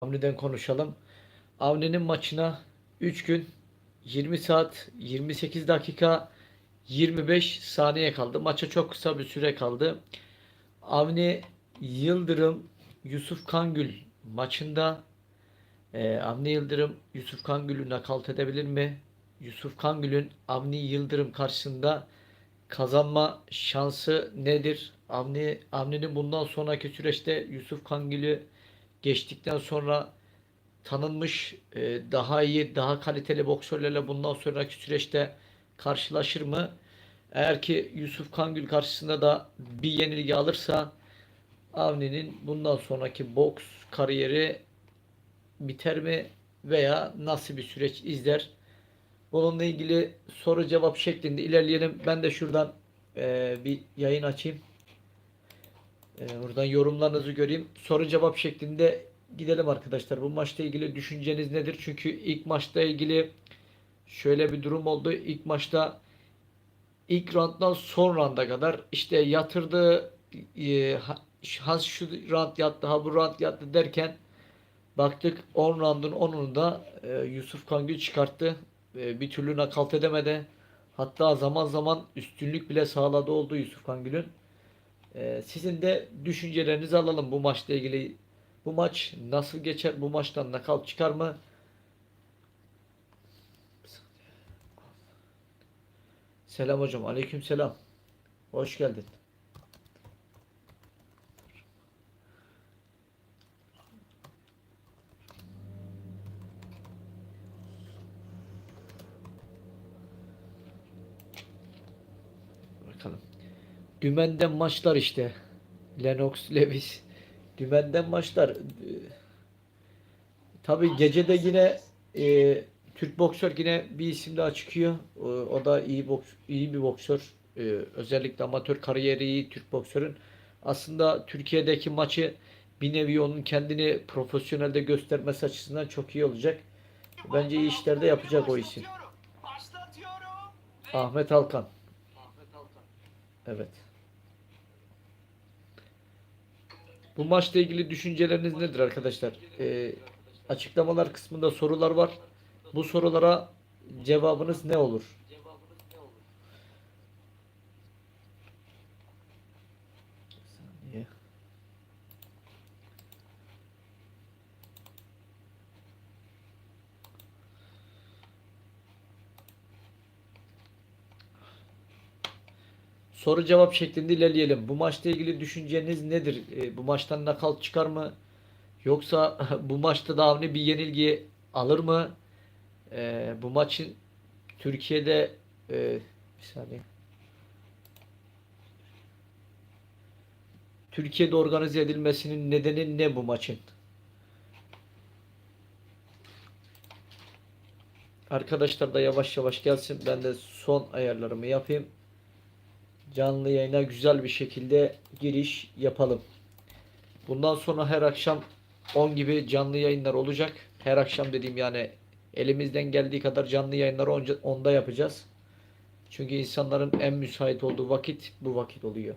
Avni'den konuşalım. Avni'nin maçına 3 gün 20 saat 28 dakika 25 saniye kaldı. Maça çok kısa bir süre kaldı. Avni Yıldırım Yusuf Kangül maçında Avni Yıldırım Yusuf Kangül'ü nakavt edebilir mi? Yusuf Kangül'ün Avni Yıldırım karşısında kazanma şansı nedir? Avni'nin bundan sonraki süreçte Yusuf Kangül'ü geçtikten sonra tanınmış, daha iyi, daha kaliteli boksörlerle bundan sonraki süreçte karşılaşır mı? Eğer ki Yusuf Kangül karşısında da bir yenilgi alırsa Avni'nin bundan sonraki boks kariyeri biter mi veya nasıl bir süreç izler? Bununla ilgili soru cevap şeklinde ilerleyelim. Ben de şuradan bir yayın açayım. Buradan yorumlarınızı göreyim. Soru cevap şeklinde gidelim arkadaşlar. Bu maçla ilgili düşünceniz nedir? Çünkü ilk maçla ilgili şöyle bir durum oldu. İlk maçta ilk rounddan son rounda kadar işte yatırdı, ha şu round yattı, ha bu round yattı derken baktık 10 roundun 10'unu da Yusuf Kangül çıkarttı. Bir türlü nakavt edemedi. Hatta zaman zaman üstünlük bile sağladı oldu Yusuf Kangül'ün. Sizin de düşüncelerinizi alalım bu maçla ilgili. Bu maç nasıl geçer? Bu maçtan nakavt çıkar mı? Selam hocam. Aleyküm selam. Hoş geldin. Bakalım. Dümenden maçlar işte. Lennox, Lewis. Dümenden maçlar. Tabii gecede yine Türk boksör yine bir isim daha çıkıyor. O da iyi bir boksör. Özellikle amatör kariyeri iyi Türk boksörün. Aslında Türkiye'deki maçı bir nevi onun kendini profesyonelde göstermesi açısından çok iyi olacak. Bence iyi işler de yapacak o isim. Ahmet Alkan. Evet. Bu maçla ilgili düşünceleriniz nedir arkadaşlar? Açıklamalar kısmında sorular var. Bu sorulara cevabınız ne olur? Soru cevap şeklinde ilerleyelim. Bu maçla ilgili düşünceniz nedir? Bu maçtan nakavt çıkar mı? Yoksa bu maçta da Avni bir yenilgi alır mı? Bu maçın Türkiye'de bir saniye. Türkiye'de organize edilmesinin nedeni ne bu maçın? Arkadaşlar da yavaş yavaş gelsin. Ben de son ayarlarımı yapayım. Canlı yayına güzel bir şekilde giriş yapalım. Bundan sonra her akşam 10 gibi canlı yayınlar olacak. Her akşam dediğim yani elimizden geldiği kadar canlı yayınları 10'da yapacağız. Çünkü insanların en müsait olduğu vakit bu vakit oluyor.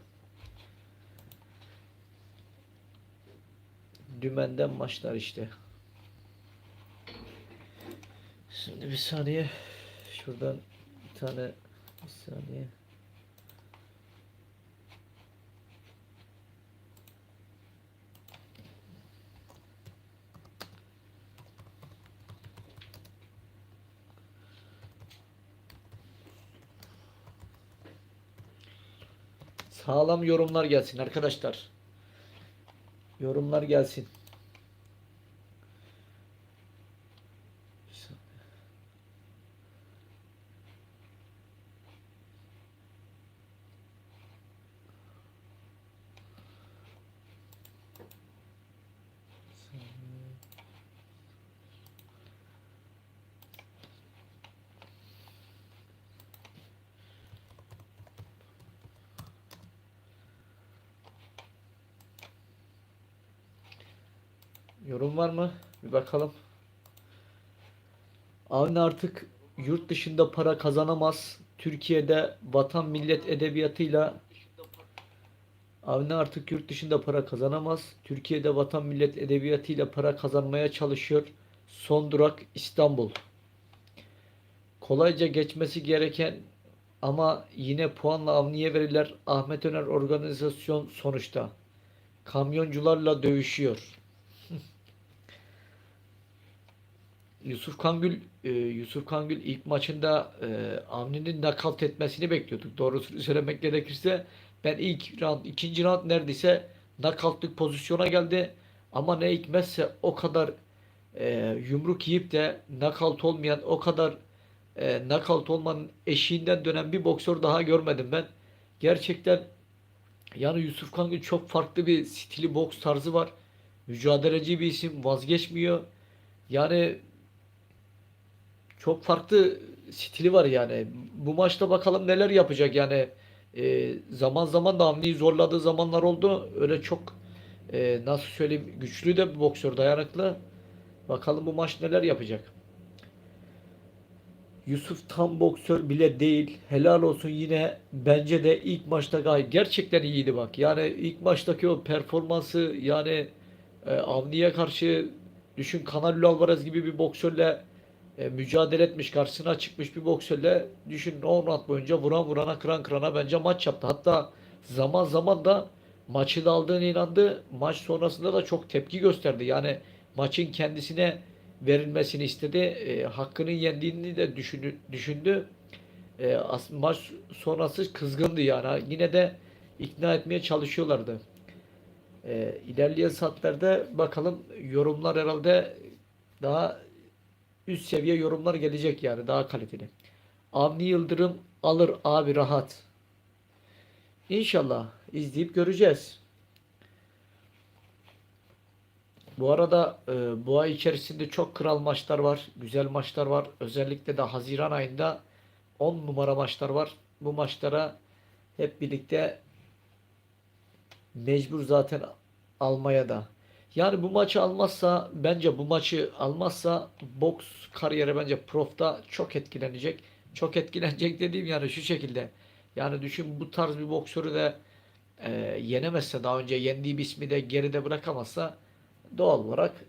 Dümenden maçlar işte. Şimdi bir saniye. Şuradan bir tane bir saniye. Sağlam yorumlar gelsin arkadaşlar. Yorumlar gelsin. Yorum var mı? Bir bakalım. Avni artık yurt dışında para kazanamaz. Türkiye'de vatan millet edebiyatıyla Avni artık yurt dışında para kazanamaz. Türkiye'de vatan millet edebiyatıyla para kazanmaya çalışıyor. Son durak İstanbul. Kolayca geçmesi gereken ama yine puanla Avni'ye veriler. Ahmet Öner organizasyon sonuçta. Kamyoncularla dövüşüyor. Yusuf Kangül ilk maçında Avni'nin nakavt etmesini bekliyorduk. Doğrusunu söylemek gerekirse ben ilk round, ikinci round neredeyse nakavtlık pozisyona geldi. Ama ne hikmetse o kadar yumruk yiyip de nakavt olmayan, o kadar nakavt olmanın eşiğinden dönen bir boksör daha görmedim ben. Gerçekten yani Yusuf Kangül çok farklı bir stili, boks tarzı var. Mücadeleci bir isim, vazgeçmiyor. Yani çok farklı stili var yani. Bu maçta bakalım neler yapacak yani. Zaman zaman da Avni'yi zorladığı zamanlar oldu. Öyle çok nasıl söyleyeyim, güçlü de bir boksör, dayanıklı. Bakalım bu maç neler yapacak. Yusuf tam boksör bile değil. Helal olsun, yine bence de ilk maçta gayet gerçekten iyiydi bak. Yani ilk maçtaki o performansı, yani Avni'ye karşı düşün, Canelo Alvarez gibi bir boksörle mücadele etmiş, karşısına çıkmış bir boksörle düşün 10 round boyunca vuran vurana, kıran kırana bence maç yaptı. Hatta zaman zaman da maçı da aldığına inandı. Maç sonrasında da çok tepki gösterdi. Yani maçın kendisine verilmesini istedi. Hakkının yendiğini de düşündü. Maç sonrası kızgındı yani. Yine de ikna etmeye çalışıyorlardı. İlerleyen saatlerde bakalım, yorumlar herhalde daha üst seviye yorumlar gelecek, yani daha kaliteli. Avni Yıldırım alır abi, rahat. İnşallah izleyip göreceğiz. Bu arada bu ay içerisinde çok kral maçlar var. Güzel maçlar var. Özellikle de Haziran ayında 10 numara maçlar var. Bu maçlara hep birlikte mecbur zaten almaya da. Yani bu maçı almazsa, bence bu maçı almazsa boks kariyeri bence profta çok etkilenecek. Çok etkilenecek dediğim yani şu şekilde. Yani düşün, bu tarz bir boksörü de yenemezse, daha önce yendiği bir ismi de geride bırakamazsa, doğal olarak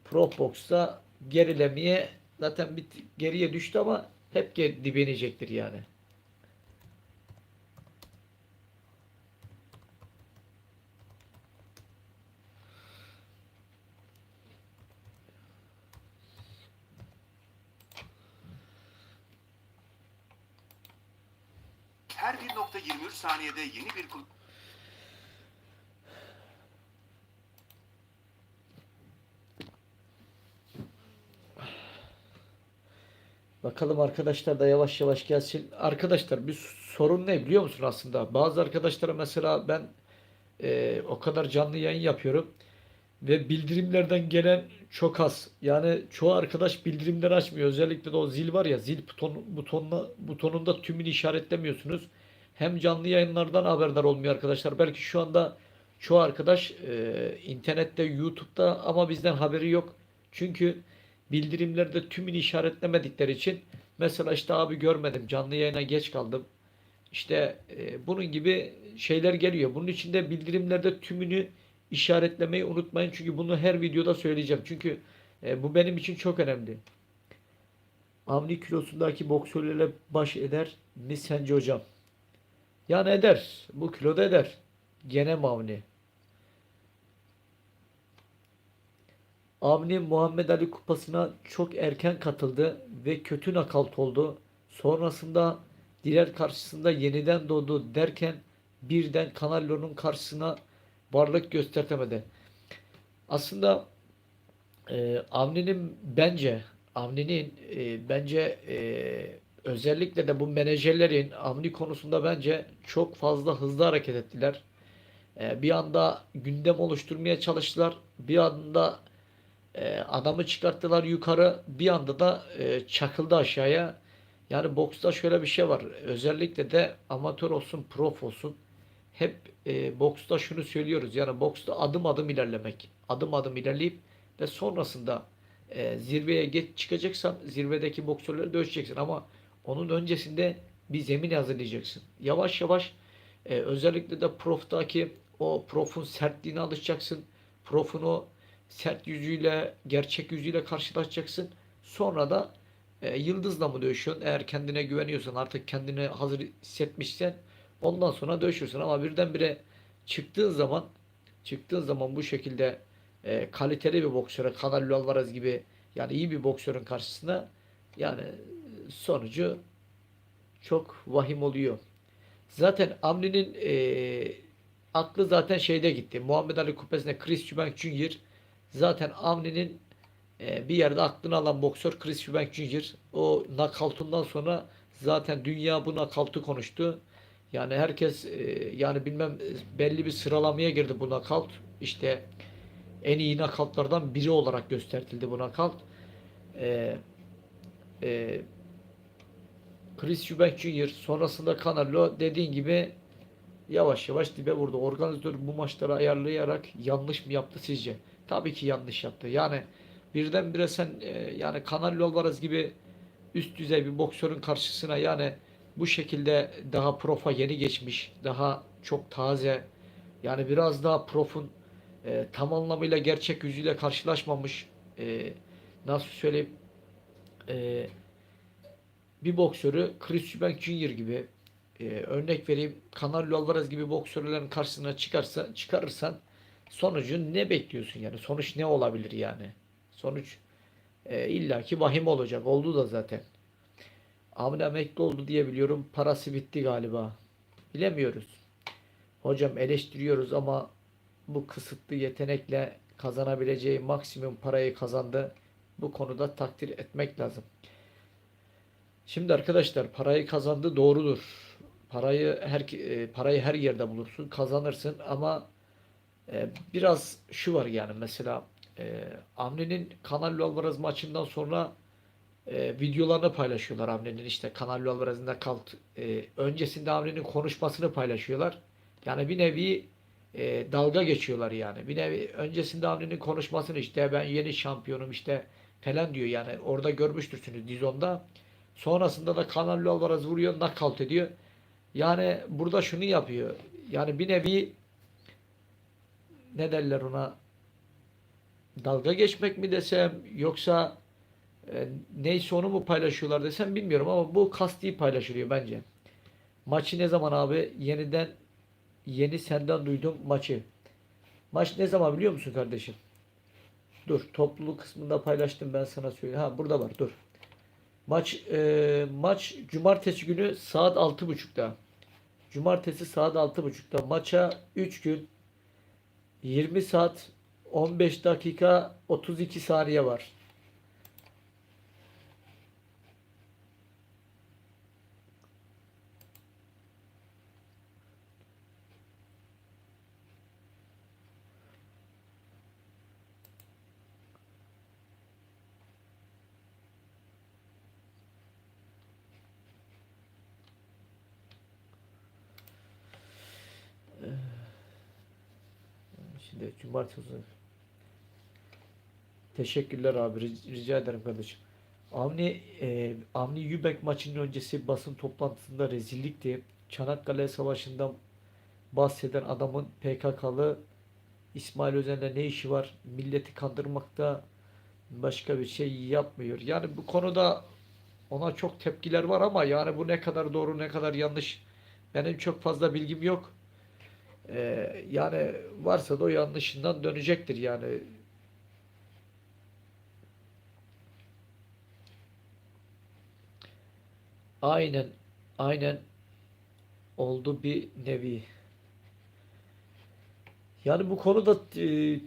prof boksta gerilemeye, zaten bir geriye düştü ama hep dibe inecektir yani. Her 1.23 saniyede yeni bir Bakalım arkadaşlar da yavaş yavaş gelsin. Arkadaşlar bir sorun ne biliyor musun aslında? Bazı arkadaşlara, mesela ben o kadar canlı yayın yapıyorum ve bildirimlerden gelen çok az. Yani çoğu arkadaş bildirimleri açmıyor. Özellikle de o zil var ya, zil butonunda tümünü işaretlemiyorsunuz. Hem canlı yayınlardan haberdar olmuyor arkadaşlar. Belki şu anda çoğu arkadaş internette, YouTube'da ama bizden haberi yok. Çünkü bildirimlerde tümünü işaretlemedikleri için, mesela işte abi görmedim, canlı yayına geç kaldım, İşte bunun gibi şeyler geliyor. Bunun için de bildirimlerde tümünü işaretlemeyi unutmayın. Çünkü bunu her videoda söyleyeceğim. Çünkü bu benim için çok önemli. Avni kilosundaki boksörlerle baş eder mi sence hocam? Yani eder. Bu kiloda eder. Gene mi Avni? Avni Muhammed Ali Kupası'na çok erken katıldı ve kötü nakavt oldu. Sonrasında Diler karşısında yeniden doğdu derken birden Canelo'nun karşısına varlık göstertemedi. Aslında Avni'nin bence özellikle de bu menajerlerin Avni konusunda bence çok fazla hızlı hareket ettiler. Bir anda gündem oluşturmaya çalıştılar. Bir anda adamı çıkarttılar yukarı, bir anda da çakıldı aşağıya. Yani boksta şöyle bir şey var. Özellikle de amatör olsun, prof olsun. Hep boksta şunu söylüyoruz. Yani boksta adım adım ilerlemek. Adım adım ilerleyip ve sonrasında zirveye geç çıkacaksan zirvedeki boksörleri dövüşeceksin. Ama onun öncesinde bir zemin hazırlayacaksın. Yavaş yavaş Özellikle de Prof'taki o Prof'un sertliğine alışacaksın. Prof'un o sert yüzüyle, gerçek yüzüyle karşılaşacaksın. Sonra da Yıldız'la mı dövüşüyorsun? Eğer kendine güveniyorsan, artık kendini hazır hissetmişsen ondan sonra dövüşürsün. Ama birdenbire çıktığın zaman çıktığın zaman bu şekilde kaliteli bir boksöre, Canelo Alvarez gibi, yani iyi bir boksörün karşısına, yani sonucu çok vahim oluyor. Zaten Avni'nin aklı zaten şeyde gitti. Muhammed Ali Kupası'nda Chris Eubank Jr. Zaten Avni'nin bir yerde aklını alan boksör Chris Eubank Jr. O knockout'undan sonra zaten dünya bu knockout'u konuştu. Yani herkes yani bilmem, belli bir sıralamaya girdi bu knockout. İşte en iyi knockout'lardan biri olarak gösterildi bu knockout. E, e, Chris Eubank Jr. sonrasında Canelo dediğin gibi yavaş yavaş dibe vurdu. Organizatör bu maçları ayarlayarak yanlış mı yaptı sizce? Tabii ki yanlış yaptı. Yani birdenbire sen yani Canelo Alvarez gibi üst düzey bir boksörün karşısına, yani bu şekilde daha profa yeni geçmiş, daha çok taze, yani biraz daha profun tam anlamıyla gerçek yüzüyle karşılaşmamış, nasıl söyleyeyim, e, bir boksörü Chris Eubank Jr. gibi, örnek vereyim, Canelo Alvarez gibi boksörlerin karşısına çıkarırsan sonucu ne bekliyorsun yani? Sonuç ne olabilir yani? Sonuç illaki vahim olacak. Oldu da zaten. Avni emekli oldu diye biliyorum. Parası bitti galiba. Bilemiyoruz. Hocam eleştiriyoruz ama bu kısıtlı yetenekle kazanabileceği maksimum parayı kazandı. Bu konuda takdir etmek lazım. Şimdi arkadaşlar, parayı kazandı doğrudur. Parayı her yerde bulursun, kazanırsın ama biraz şu var yani, mesela Avni'nin Canelo Alvarez maçından sonra videolarını paylaşıyorlar Avni'nin, işte Canelo Alvarez'in de öncesinde Avni'nin konuşmasını paylaşıyorlar. Yani bir nevi dalga geçiyorlar yani. Bir nevi öncesinde Avni'nin konuşmasını, işte ben yeni şampiyonum işte falan diyor yani. Orada görmüştürsünüz Dizon'da. Sonrasında da Canelo Alvarez vuruyor, knockout ediyor. Yani burada şunu yapıyor. Yani bir nevi, ne derler ona, dalga geçmek mi desem, yoksa neyse onu mu paylaşıyorlar desem bilmiyorum, ama bu kasti paylaşılıyor bence. Maçı ne zaman abi? Yeni senden duydum maçı. Maç ne zaman biliyor musun kardeşim? Dur, topluluk kısmında paylaştım, ben sana söyleyeyim. Ha, burada var, dur. Maç cumartesi günü saat 6.30'da. Cumartesi saat 6.30'da. Maça 3 gün 20 saat 15 dakika 32 saniye var. Şimdi cumartesi. Teşekkürler abi. Rica ederim kardeşim. Avni Yübek maçının öncesi basın toplantısında rezillikti. Çanakkale Savaşı'ndan bahseden adamın PKK'lı İsmail Özen'le ne işi var? Milleti kandırmakta başka bir şey yapmıyor. Yani bu konuda ona çok tepkiler var ama yani bu ne kadar doğru ne kadar yanlış, benim çok fazla bilgim yok. Yani varsa da o yanlışından dönecektir yani. Aynen, aynen oldu bir nevi. Yani bu konuda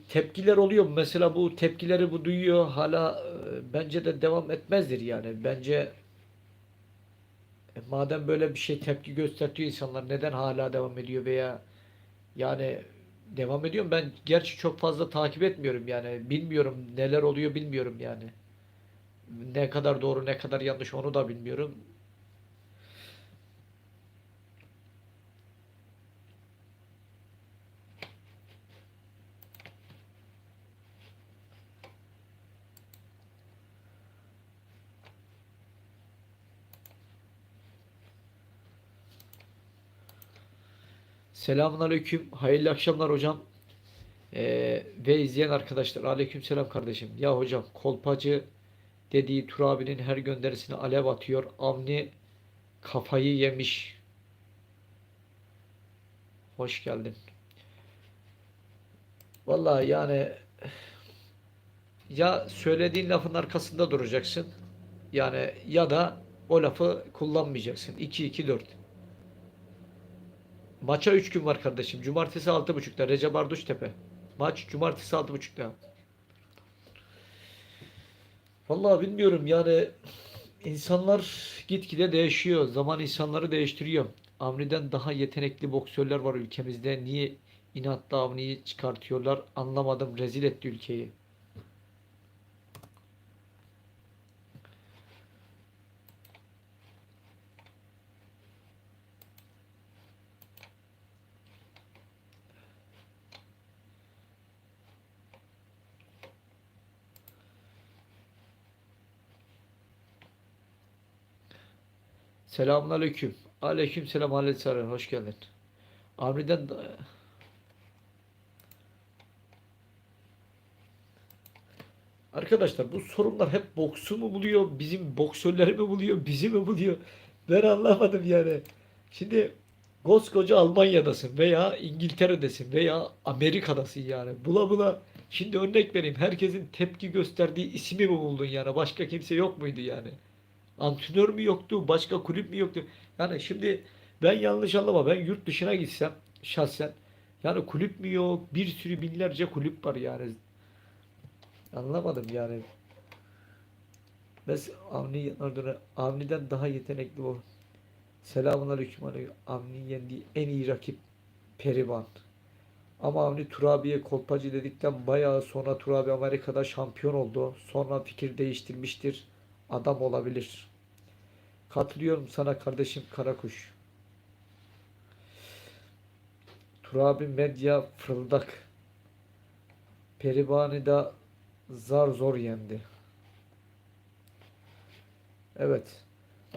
tepkiler oluyor. Mesela bu tepkileri bu duyuyor. Hala bence de devam etmezdir yani. Bence madem böyle bir şey tepki gösteriyor insanlar, neden hala devam ediyor, veya yani devam ediyorum. Ben gerçi çok fazla takip etmiyorum yani. Bilmiyorum neler oluyor, bilmiyorum yani. Ne kadar doğru ne kadar yanlış onu da bilmiyorum. Selamünaleyküm. Hayırlı akşamlar hocam. Ve izleyen arkadaşlar. Aleykümselam kardeşim. Ya hocam, kolpacı dediği Tur abinin her gönderisine alev atıyor. Avni kafayı yemiş. Hoş geldin. Vallahi yani ya söylediğin lafın arkasında duracaksın. Yani ya da o lafı kullanmayacaksın. 2-2-4. Maça 3 gün var kardeşim. Cumartesi 6.30'da Recep Arduştepe. Maç cumartesi 6.30'da. Vallahi bilmiyorum yani, insanlar gitgide değişiyor. Zaman insanları değiştiriyor. Avni'den daha yetenekli boksörler var ülkemizde. Niye inatla Avni'yi çıkartıyorlar anlamadım. Rezil etti ülkeyi. Selamun aleyküm. Aleyküm selam Halit Sarı. Hoş geldin. Avni'den arkadaşlar, bu sorunlar hep boksu mu buluyor, bizim boksörleri mi buluyor, bizi mi buluyor? Ben anlamadım yani. Şimdi koskoca Almanya'dasın veya İngiltere'desin veya Amerika'dasın yani. Bula bula, şimdi örnek vereyim. Herkesin tepki gösterdiği ismi mi buldun yani? Başka kimse yok muydu yani? Antrenör mü yoktu? Başka kulüp mü yoktu? Yani şimdi ben yanlış anlama. Ben yurt dışına gitsem şahsen, yani kulüp mü yok? Bir sürü binlerce kulüp var yani. Anlamadım yani. Avni'den daha yetenekli o. Selamünaleyküm aleyküm. Avni'nin yendiği en iyi rakip Periban. Ama Avni Turabi'ye kolpacı dedikten bayağı sonra Turabi Amerika'da şampiyon oldu. Sonra fikir değiştirmiştir. Adam olabilir. Katılıyorum sana kardeşim Karakuş. Turabi medya fırıldak. Periban'ı da zar zor yendi. Evet.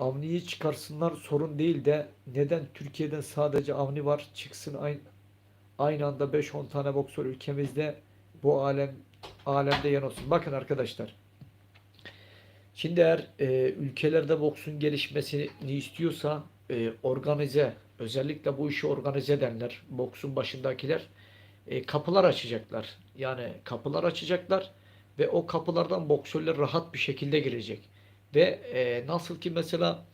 Avni'yi çıkarsınlar sorun değil de, neden Türkiye'den sadece Avni var çıksın, aynı anda 5-10 tane boksör ülkemizde, bu alemde yen olsun. Bakın arkadaşlar. Şimdi eğer ülkelerde boksun gelişmesini istiyorsa, organize, özellikle bu işi organize edenler, boksun başındakiler kapılar açacaklar. Yani kapılar açacaklar ve o kapılardan boksörler rahat bir şekilde girecek. Ve nasıl ki mesela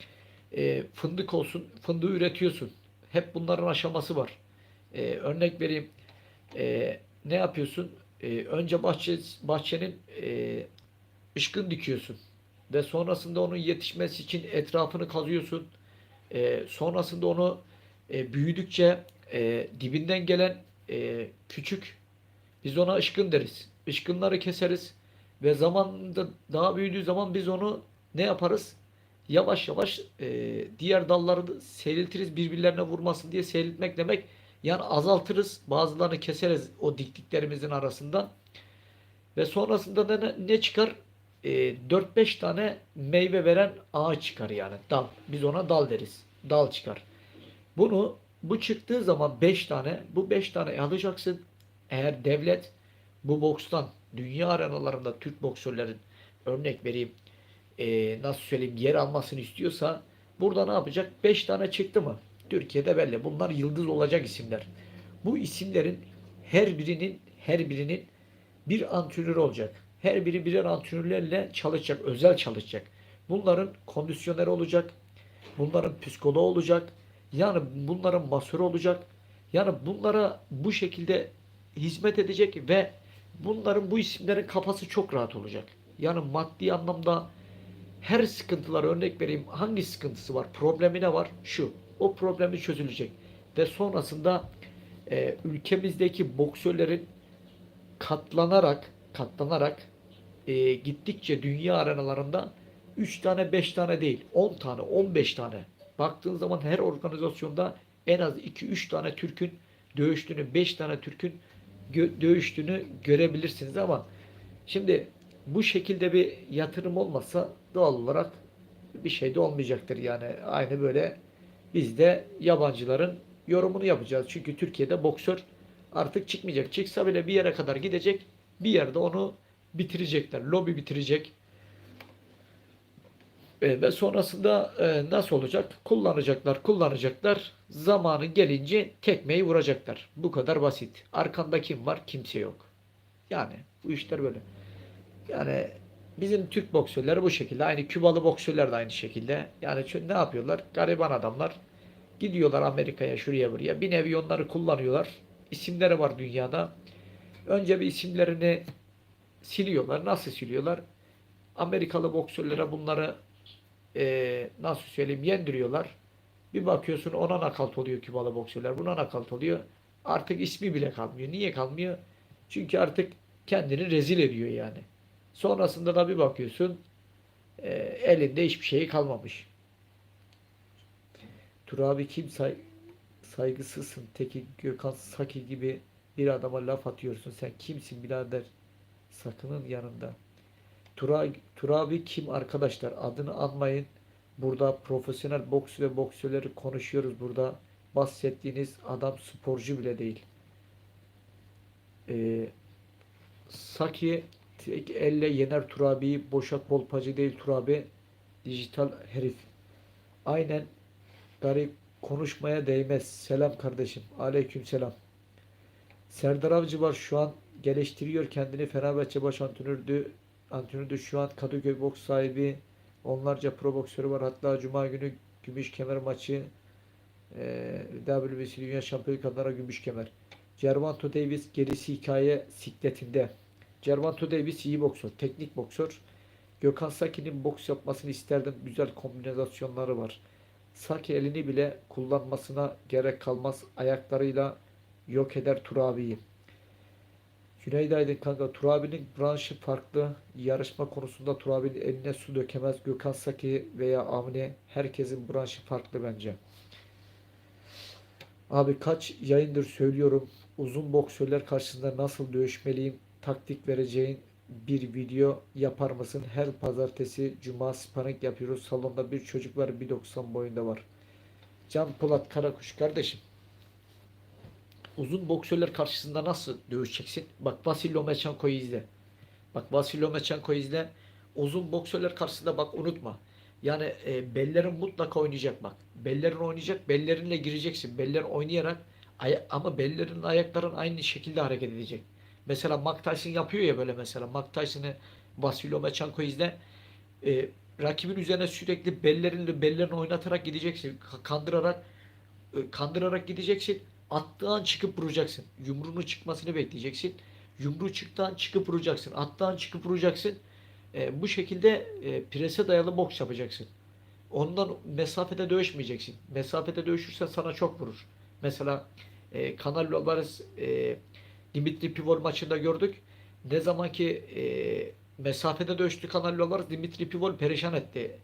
fındık olsun, fındığı üretiyorsun. Hep bunların aşaması var. Örnek vereyim. Ne yapıyorsun? Önce bahçenin ışkın dikiyorsun. Ve sonrasında onun yetişmesi için etrafını kazıyorsun. Sonrasında onu büyüdükçe dibinden gelen küçük, biz ona ışkın deriz. Işkınları keseriz ve zamanında daha büyüdüğü zaman biz onu ne yaparız? Yavaş yavaş diğer dalları seyriltiriz, birbirlerine vurmasın diye seyriltmek demek. Yani azaltırız, bazılarını keseriz o diktiklerimizin arasında ve sonrasında da ne çıkar? 4-5 tane meyve veren ağaç çıkar yani, dal. Biz ona dal deriz. Dal çıkar. Bu çıktığı zaman 5 tane, bu 5 tane alacaksın. Eğer devlet bu bokstan dünya arenalarında Türk boksörlerin, örnek vereyim, nasıl söyleyeyim, yer almasını istiyorsa, burada ne yapacak? 5 tane çıktı mı? Türkiye'de belli. Bunlar yıldız olacak isimler. Bu isimlerin her birinin bir antrenör olacak. Her biri birer antrenörlerle çalışacak, özel çalışacak. Bunların kondisyoneri olacak. Bunların psikoloğu olacak. Yani bunların masörü olacak. Yani bunlara bu şekilde hizmet edecek ve bunların, bu isimlerin kafası çok rahat olacak. Yani maddi anlamda her sıkıntılar, örnek vereyim, hangi sıkıntısı var, problemi ne var? Şu. O problemi çözülecek. Ve sonrasında ülkemizdeki boksörlerin katlanarak gittikçe dünya arenalarında 3 tane 5 tane değil, 10 tane 15 tane, baktığın zaman her organizasyonda en az 2-3 tane Türk'ün dövüştüğünü, 5 tane Türk'ün dövüştüğünü görebilirsiniz. Ama şimdi bu şekilde bir yatırım olmazsa doğal olarak bir şey de olmayacaktır yani. Aynı böyle bizde yabancıların yorumunu yapacağız. Çünkü Türkiye'de boksör artık çıkmayacak. Çıksa bile bir yere kadar gidecek. Bir yerde onu bitirecekler. Lobi bitirecek. Ve sonrasında nasıl olacak? Kullanacaklar. Zamanı gelince tekmeyi vuracaklar. Bu kadar basit. Arkanda kim var? Kimse yok. Yani bu işler böyle. Yani bizim Türk boksörleri bu şekilde. Aynı Kübalı boksörler de aynı şekilde. Yani ne yapıyorlar? Gariban adamlar. Gidiyorlar Amerika'ya, şuraya buraya. Bir nevi onları kullanıyorlar. İsimleri var dünyada. Önce bir isimlerini siliyorlar. Nasıl siliyorlar? Amerikalı boksörlere bunları nasıl söyleyeyim yendiriyorlar. Bir bakıyorsun ona nakalt oluyor Kübalı boksörler. Buna nakalt oluyor. Artık ismi bile kalmıyor. Niye kalmıyor? Çünkü artık kendini rezil ediyor yani. Sonrasında da bir bakıyorsun elinde hiçbir şey kalmamış. Turabi kim saygısızsın. Teki Gökhan Saki gibi bir adama laf atıyorsun. Sen kimsin birader? Sakının yanında. Turabi kim arkadaşlar? Adını anmayın. Burada profesyonel boks ve boksörleri konuşuyoruz burada. Bahsettiğiniz adam sporcu bile değil. Ee, Saki tek elle yener Turabi'yi. Boşa kolpacı değil Turabi. Dijital herif. Aynen garip konuşmaya değmez. Selam kardeşim. Aleyküm selam. Serdar Avcı var şu an geliştiriyor kendini. Fenerbahçe baş antrenördü. Şu an Kadıköy boks sahibi. Onlarca pro boksörü var. Hatta Cuma günü gümüş kemer maçı WBC Dünya Şampiyonası'nda gümüş kemer. Gervonta Davis gerisi hikaye sikletinde. Gervonta Davis iyi boksör. Teknik boksör. Gökhan Saki'nin boks yapmasını isterdim. Güzel kombinasyonları var. Saki elini bile kullanmasına gerek kalmaz. Ayaklarıyla yok eder Turabi'yi. Cüneyt Aydın kanka Turabi'nin branşı farklı. Yarışma konusunda Turabi'nin eline su dökemez. Gökhan Saki veya Avni herkesin branşı farklı bence. Abi kaç yayındır söylüyorum. Uzun boksörler karşısında nasıl dövüşmeliyim? Taktik vereceğin bir video yapar mısın? Her pazartesi, cuma sparring yapıyoruz. Salonda bir çocuk var 1.90 boyunda var. Can Polat Karakuş kardeşim. Uzun boksörler karşısında nasıl dövüşeceksin? Bak Vasil Lomachenko'yu izle. Bak Vasil Lomachenko'yu izle. Uzun boksörler karşısında bak unutma. Yani bellerin mutlaka oynayacak bak. Bellerin oynayacak. Bellerinle gireceksin. Beller oynayarak ama bellerin ayakların aynı şekilde hareket edecek. Mesela Mike Tyson yapıyor ya böyle mesela. Mike Tyson'ı Vasil Lomachenko izle. E, Rakibin üzerine sürekli bellerini oynatarak gideceksin. Kandırarak gideceksin. Attığı an çıkıp vuracaksın. Yumruğunun çıkmasını bekleyeceksin. Yumruğu çıktığı an çıkıp vuracaksın. Attığı an çıkıp vuracaksın. Bu şekilde prese dayalı boks yapacaksın. Ondan mesafede dövüşmeyeceksin. Mesafede dövüşürsen sana çok vurur. Mesela Canelo Alvarez Dimitri Pivol maçında gördük. Ne zaman ki mesafede dövüştü Canelo Alvarez, Dimitri Pivol perişan etti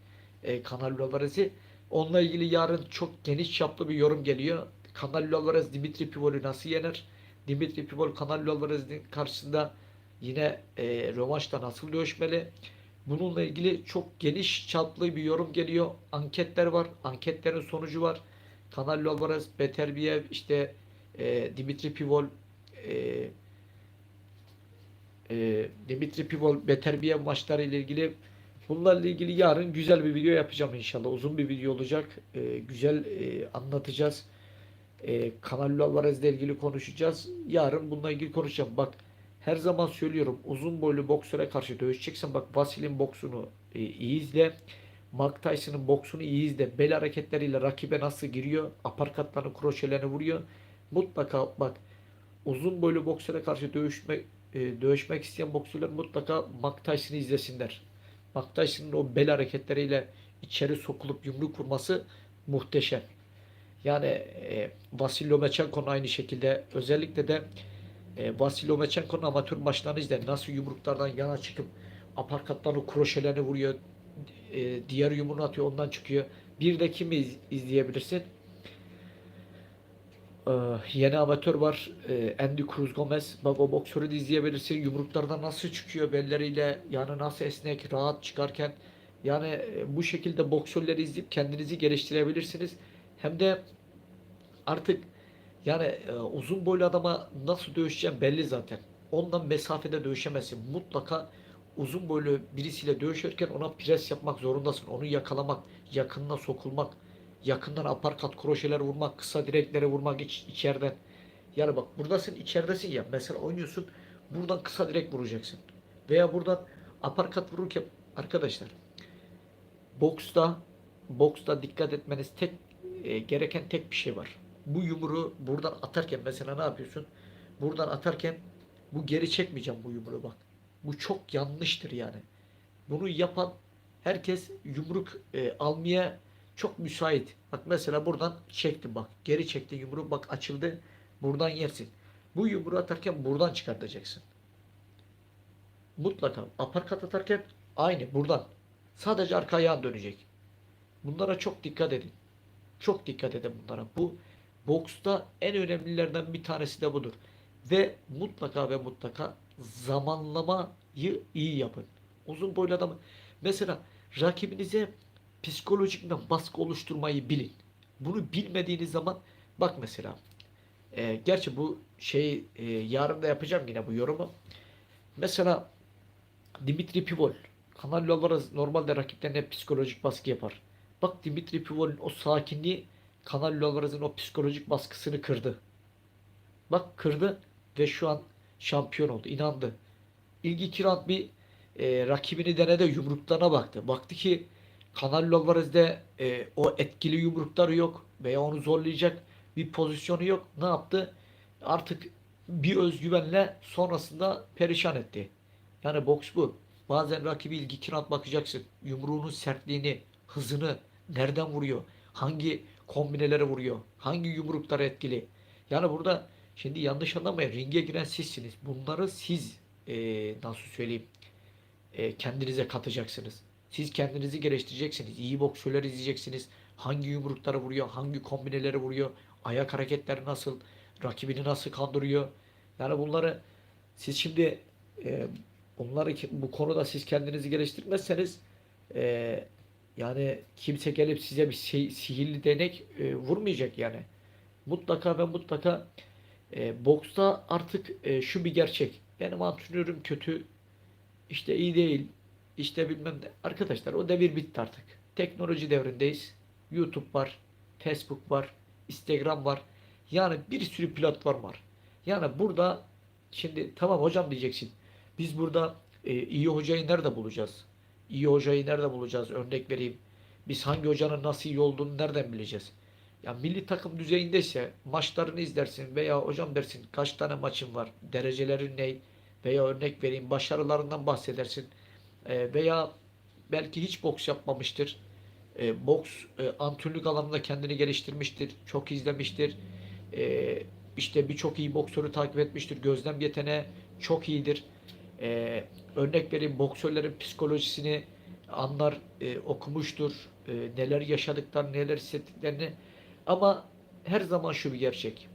Canelo Alvarez'i. Onunla ilgili yarın çok geniş çaplı bir yorum geliyor. Canelo Alvarez Dimitri Pivol'ü nasıl yener? Dimitri Pivol Canelo Alvarez'in karşısında yine rövanşta nasıl dövüşmeli? Bununla ilgili çok geniş çaplı bir yorum geliyor. Anketler var. Anketlerin sonucu var. Canelo Alvarez, Beterbiev, işte Dimitri Pivol, e, Dimitri Pivol, Beterbiev maçları ile ilgili bunlarla ilgili yarın güzel bir video yapacağım inşallah. Uzun bir video olacak. Güzel anlatacağız. Canelo Alvarez ile ilgili konuşacağız. Yarın bununla ilgili konuşacağım. Bak her zaman söylüyorum uzun boylu boksöre karşı dövüşeceksen bak Vasil'in boksunu iyi izle. Mike Tyson'ın boksunu iyi izle. Bel hareketleriyle rakibe nasıl giriyor. Aparkatlarını, kroşelerini vuruyor. Mutlaka bak uzun boylu boksöre karşı dövüşmek isteyen boksörler mutlaka Mike Tyson'ı izlesinler. Mike Tyson'ın o bel hareketleriyle içeri sokulup yumruk vurması muhteşem. Yani Vasil Lomachenko'nun aynı şekilde özellikle de Vasil Lomachenko'nun amatör maçlarını izle. Nasıl yumruklardan yana çıkıp aparkatlarını, kroşelerini vuruyor. Diğer yumruğunu atıyor ondan çıkıyor. Bir de kimi izleyebilirsin? Yeni amatör var. Andy Cruz Gomez. Bak o boksörü de izleyebilirsin. Yumruklardan nasıl çıkıyor belleriyle. Yani nasıl esnek, rahat çıkarken. Yani bu şekilde boksörleri izleyip kendinizi geliştirebilirsiniz. Hem de artık Yani uzun boylu adama nasıl dövüşeceğim belli zaten. Ondan mesafede dövüşemezsin. Mutlaka uzun boylu birisiyle dövüşürken ona pres yapmak zorundasın. Onu yakalamak, yakınına sokulmak, yakından aparkat, kroşeler vurmak, kısa direkleri vurmak içeriden. Yani bak buradasın, içeridesin ya. Mesela oynuyorsun, buradan kısa direk vuracaksın. Veya buradan aparkat vururken arkadaşlar boksta boksta dikkat etmeniz gereken tek bir şey var. Bu yumruğu buradan atarken mesela ne yapıyorsun? Buradan atarken bu geri çekmeyeceğim bu yumruğu bak. Bu çok yanlıştır yani. Bunu yapan herkes yumruk almaya çok müsait. Bak mesela buradan çektim bak. Geri çekti yumruğu bak açıldı. Buradan yersin. Bu yumruğu atarken buradan çıkartacaksın. Mutlaka aparkat atarken aynı buradan. Sadece arka ayağın dönecek. Bunlara çok dikkat edin. Çok dikkat edin bunlara. Bu boksta en önemlilerden bir tanesi de budur. Ve mutlaka ve mutlaka zamanlamayı iyi yapın. Uzun boylu adamı mesela rakibinize psikolojikten baskı oluşturmayı bilin. Bunu bilmediğiniz zaman bak mesela gerçi bu yarın da yapacağım yine bu yorumu. Mesela Dimitri Pivol. Canelo Alvarez normalde rakiplerine psikolojik baskı yapar. Bak Dimitri Pivol'ün o sakinliği Canelo Alvarez'in o psikolojik baskısını kırdı. Bak kırdı ve şu an şampiyon oldu. İnandı. İlk iki round bir rakibini denedi. Yumruklarına baktı. Baktı ki Canelo Alvarez'de o etkili yumrukları yok veya onu zorlayacak bir pozisyonu yok. Ne yaptı? Artık bir özgüvenle sonrasında perişan etti. Yani boks bu. Bazen rakibi ilk iki round bakacaksın. Yumruğunun sertliğini, hızını, nereden vuruyor, hangi kombinelere vuruyor, hangi yumruklar etkili. Yani burada şimdi yanlış anlamayın. Ringe giren sizsiniz. Bunları siz nasıl söyleyeyim kendinize katacaksınız. Siz kendinizi geliştireceksiniz. İyi boksörler izleyeceksiniz. Hangi yumrukları vuruyor, hangi kombineleri vuruyor, ayak hareketleri nasıl, rakibini nasıl kandırıyor. Yani bunları siz şimdi e, bu konuda siz kendinizi geliştirmezseniz e, yani kimse gelip size bir sihirli değnek vurmayacak yani. Mutlaka ve mutlaka boksta artık şu bir gerçek. Benim antrenörüm kötü, işte iyi değil, işte bilmem ne. Arkadaşlar o devir bitti artık. Teknoloji devrindeyiz. YouTube var, Facebook var, Instagram var. Yani bir sürü platform var. Yani burada şimdi tamam hocam diyeceksin. Biz burada iyi hocayı nerede bulacağız? İyi hocayı nerede bulacağız? Örnek vereyim. Biz hangi hocanın nasıl iyi olduğunu nereden bileceğiz? Ya milli takım düzeyindeyse maçlarını izlersin veya hocam dersin kaç tane maçın var, derecelerin ne veya örnek vereyim başarılarından bahsedersin. Veya belki hiç boks yapmamıştır. Boks antrenörlük alanında kendini geliştirmiştir, çok izlemiştir. E, işte birçok iyi boksörü takip etmiştir, gözlem yeteneği çok iyidir. Örnek vereyim boksörlerin psikolojisini anlar, okumuştur, neler yaşadıklarını, neler hissettiklerini. Ama her zaman şu bir gerçek.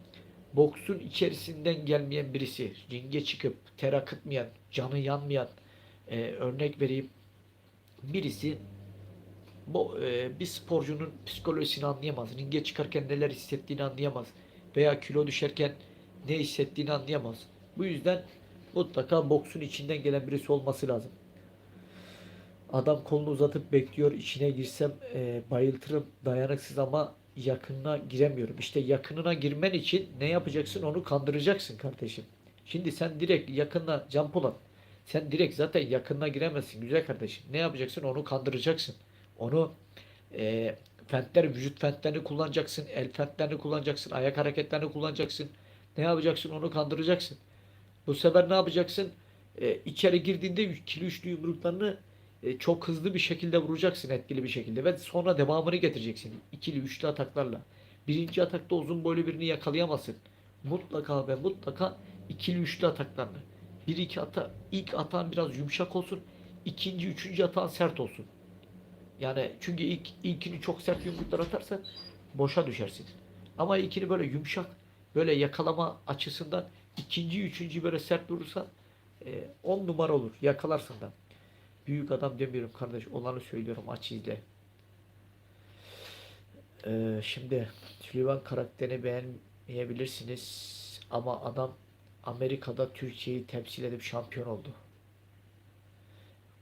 Boksun içerisinden gelmeyen birisi, ringe çıkıp ter akıtmayan, canı yanmayan, örnek vereyim, birisi bir sporcunun psikolojisini anlayamaz. Ringe çıkarken neler hissettiğini anlayamaz. Veya kilo düşerken ne hissettiğini anlayamaz. Bu yüzden mutlaka boksun içinden gelen birisi olması lazım. Adam kolunu uzatıp bekliyor. İçine girsem bayıltırım. Dayanıksız ama yakınına giremiyorum. İşte yakınına girmen için ne yapacaksın? Onu kandıracaksın kardeşim. Şimdi sen direkt yakınına Can Polat. Sen direkt zaten yakınına giremezsin güzel kardeşim. Ne yapacaksın? Onu kandıracaksın. Onu vücut fentlerini kullanacaksın. El fentlerini kullanacaksın. Ayak hareketlerini kullanacaksın. Ne yapacaksın? Onu kandıracaksın. Bu sefer ne yapacaksın? İçeri girdiğinde ikili üçlü yumruklarını çok hızlı bir şekilde vuracaksın etkili bir şekilde ve sonra devamını getireceksin ikili üçlü ataklarla. Birinci atakta uzun boylu birini yakalayamazsın. Mutlaka ve mutlaka ikili üçlü ataklarla. Bir iki ilk atağın biraz yumuşak olsun. İkinci, üçüncü atağın sert olsun. Yani çünkü ilkini çok sert yumruklar atarsan boşa düşersin. Ama ilkini böyle yumuşak, böyle yakalama açısından ikinci, üçüncü böyle sert vurursan 10 numara olur. Yakalarsın da. Büyük adam demiyorum kardeş. Olanı söylüyorum. Aç izle. Şimdi Süleyman karakterini beğen Etmeyebilirsiniz ama adam Amerika'da Türkiye'yi temsil edip şampiyon oldu.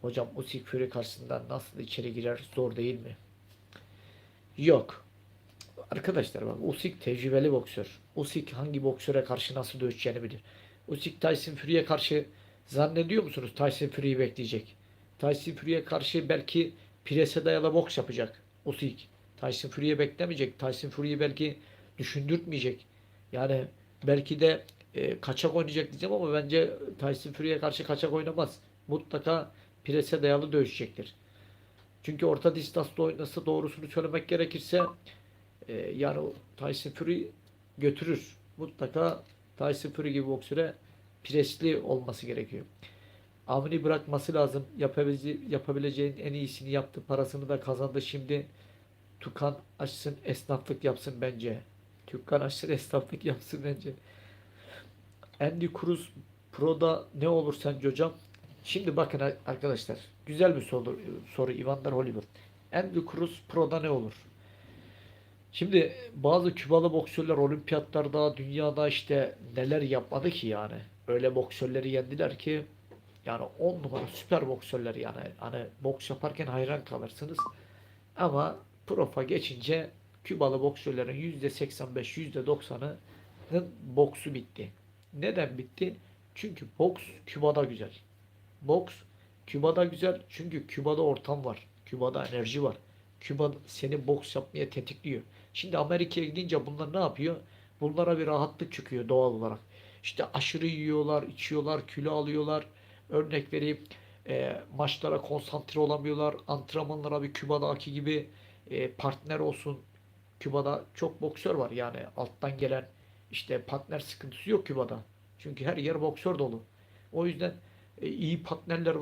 Hocam Usyk Fury karşısında nasıl içeri girer, zor değil mi? Yok. Arkadaşlar bak, Usyk tecrübeli boksör. Usyk hangi boksöre karşı nasıl dövüşeceğini bilir. Usyk Tyson Fury'ye karşı zannediyor musunuz Tyson Fury'yi bekleyecek? Tyson Fury'ye karşı belki prese dayalı boks yapacak Usyk. Tyson Fury'ye beklemeyecek. Tyson Fury'yi belki düşündürtmeyecek. Yani belki de kaçak oynayacak diyeceğim ama bence Tyson Fury'ye karşı kaçak oynamaz. Mutlaka prese dayalı dövüşecektir. Çünkü orta distansla oynasa, doğrusunu söylemek gerekirse, yani Tyson Fury götürür. Mutlaka Tyson Fury gibi boksöre presli olması gerekiyor. Avni bırakması lazım. Yapabileceğin en iyisini yaptı. Parasını da kazandı. Şimdi Tukan açsın, esnaflık yapsın bence. Tukan açsın, esnaflık yapsın bence. Andy Cruz Pro'da ne olur sence hocam? Şimdi bakın arkadaşlar. Güzel bir soru Evander Holyfield. Andy Cruz Pro'da ne olur? Şimdi bazı Kübalı boksörler olimpiyatlarda, dünyada işte neler yapmadı ki yani. Öyle boksörleri yendiler ki yani 10 numara süper boksörler yani. Hani boks yaparken hayran kalırsınız. Ama profa geçince Kübalı boksörlerin %85, %90'ının boksu bitti. Neden bitti? Çünkü boks Küba'da güzel. Boks Küba'da güzel çünkü Küba'da ortam var. Küba'da enerji var. Küba seni boks yapmaya tetikliyor. Şimdi Amerika'ya gidince bunlar ne yapıyor? Bunlara bir rahatlık çıkıyor doğal olarak. İşte aşırı yiyorlar, içiyorlar, kilo alıyorlar. Örnek vereyim, maçlara konsantre olamıyorlar. Antrenmanlara bir Küba'daki gibi partner olsun. Küba'da çok boksör var yani alttan gelen, işte partner sıkıntısı yok Küba'da. Çünkü her yer boksör dolu. O yüzden iyi partnerler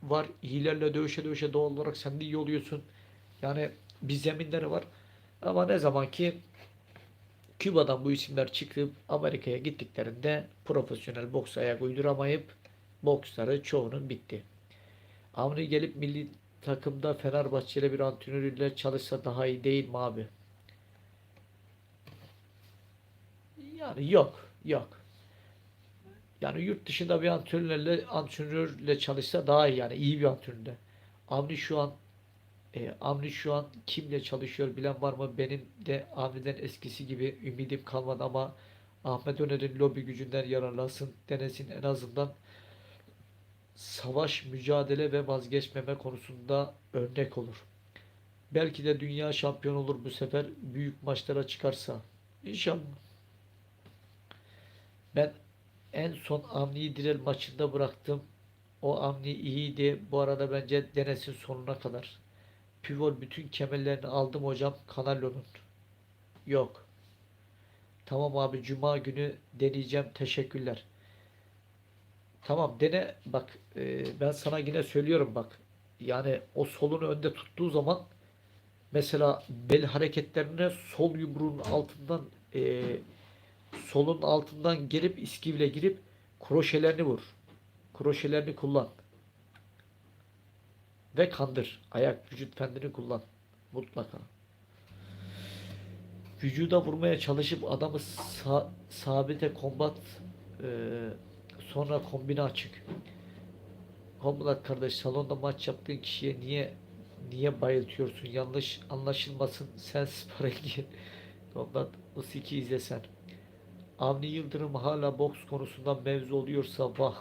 var. İyilerle dövüşe dövüşe doğal olarak sen de iyi oluyorsun. Yani bir zeminleri var. Ama ne zaman ki Küba'dan bu isimler çıkıp Amerika'ya gittiklerinde profesyonel boks ayak uyduramayıp boksları çoğunun bitti. Avni gelip milli takımda Fenerbahçeli bir antrenörüyle çalışsa daha iyi değil mi abi? Yani yok. Yok. Yani yurt dışında bir antrenörle çalışsa daha iyi, yani iyi bir antrenörle. Avni şu an Avni şu an kimle çalışıyor bilen var mı? Benim de Avni'den eskisi gibi ümidim kalmadı ama Ahmet Öner'in lobi gücünden yararlansın, denesin, en azından savaş, mücadele ve vazgeçmeme konusunda örnek olur. Belki de dünya şampiyon olur bu sefer, büyük maçlara çıkarsa. İnşallah. Ben en son Avni'yi Direl maçında bıraktım. O Avni iyiydi. Bu arada bence denesin sonuna kadar. Pivot bütün kemerlerini aldım hocam Canelo'nun. Yok. Tamam abi, Cuma günü deneyeceğim. Teşekkürler. Tamam dene bak, ben sana yine söylüyorum bak. Yani o solunu önde tuttuğu zaman mesela bel hareketlerine sol yumruğun altından, solun altından gelip iskivle girip kroşelerini vur. Kroşelerini kullan. Ve kandır. Ayak vücut kendini kullan. Mutlaka. Vücuda vurmaya çalışıp adamı sabite kombat, e, sonra kombine açık. Kombat kardeş, salonda maç yaptığın kişiye niye bayıltıyorsun? Yanlış anlaşılmasın, sen sparring kombat Usyk izlesen. Avni Yıldırım hala boks konusundan mevzu oluyorsa vah.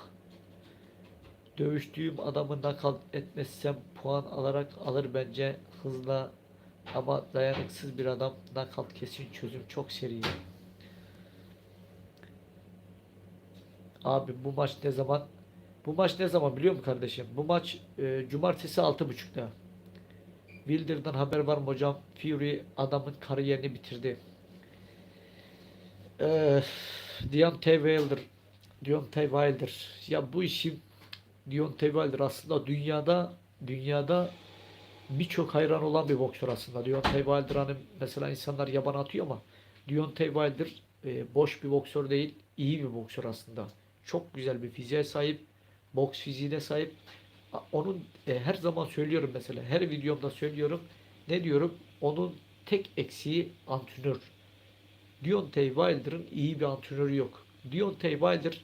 Dövüştüğüm adamı nakal etmezsem puan alarak alır bence, hızla ama dayanıksız bir adam. Nakal kesin çözüm, çok seri. Abi bu maç ne zaman? Bu maç ne zaman biliyor musun kardeşim? Bu maç cumartesi 6.30'da. Wilder'dan haber var mı hocam? Fury adamın kariyerini bitirdi. Ee, Deontay Wilder. Deontay Wilder. Ya bu işin Deontay Wilder aslında dünyada birçok hayran olan bir boksör aslında. Deontay Wilder, hani mesela insanlar yaban atıyor ama Deontay Wilder boş bir boksör değil, iyi bir boksör aslında. Çok güzel bir fiziğe sahip, boks fiziğine sahip. Onun her zaman söylüyorum, mesela her videomda söylüyorum. Ne diyorum? Onun tek eksiği antrenör. Deontay Wilder'ın iyi bir antrenörü yok. Deontay Wilder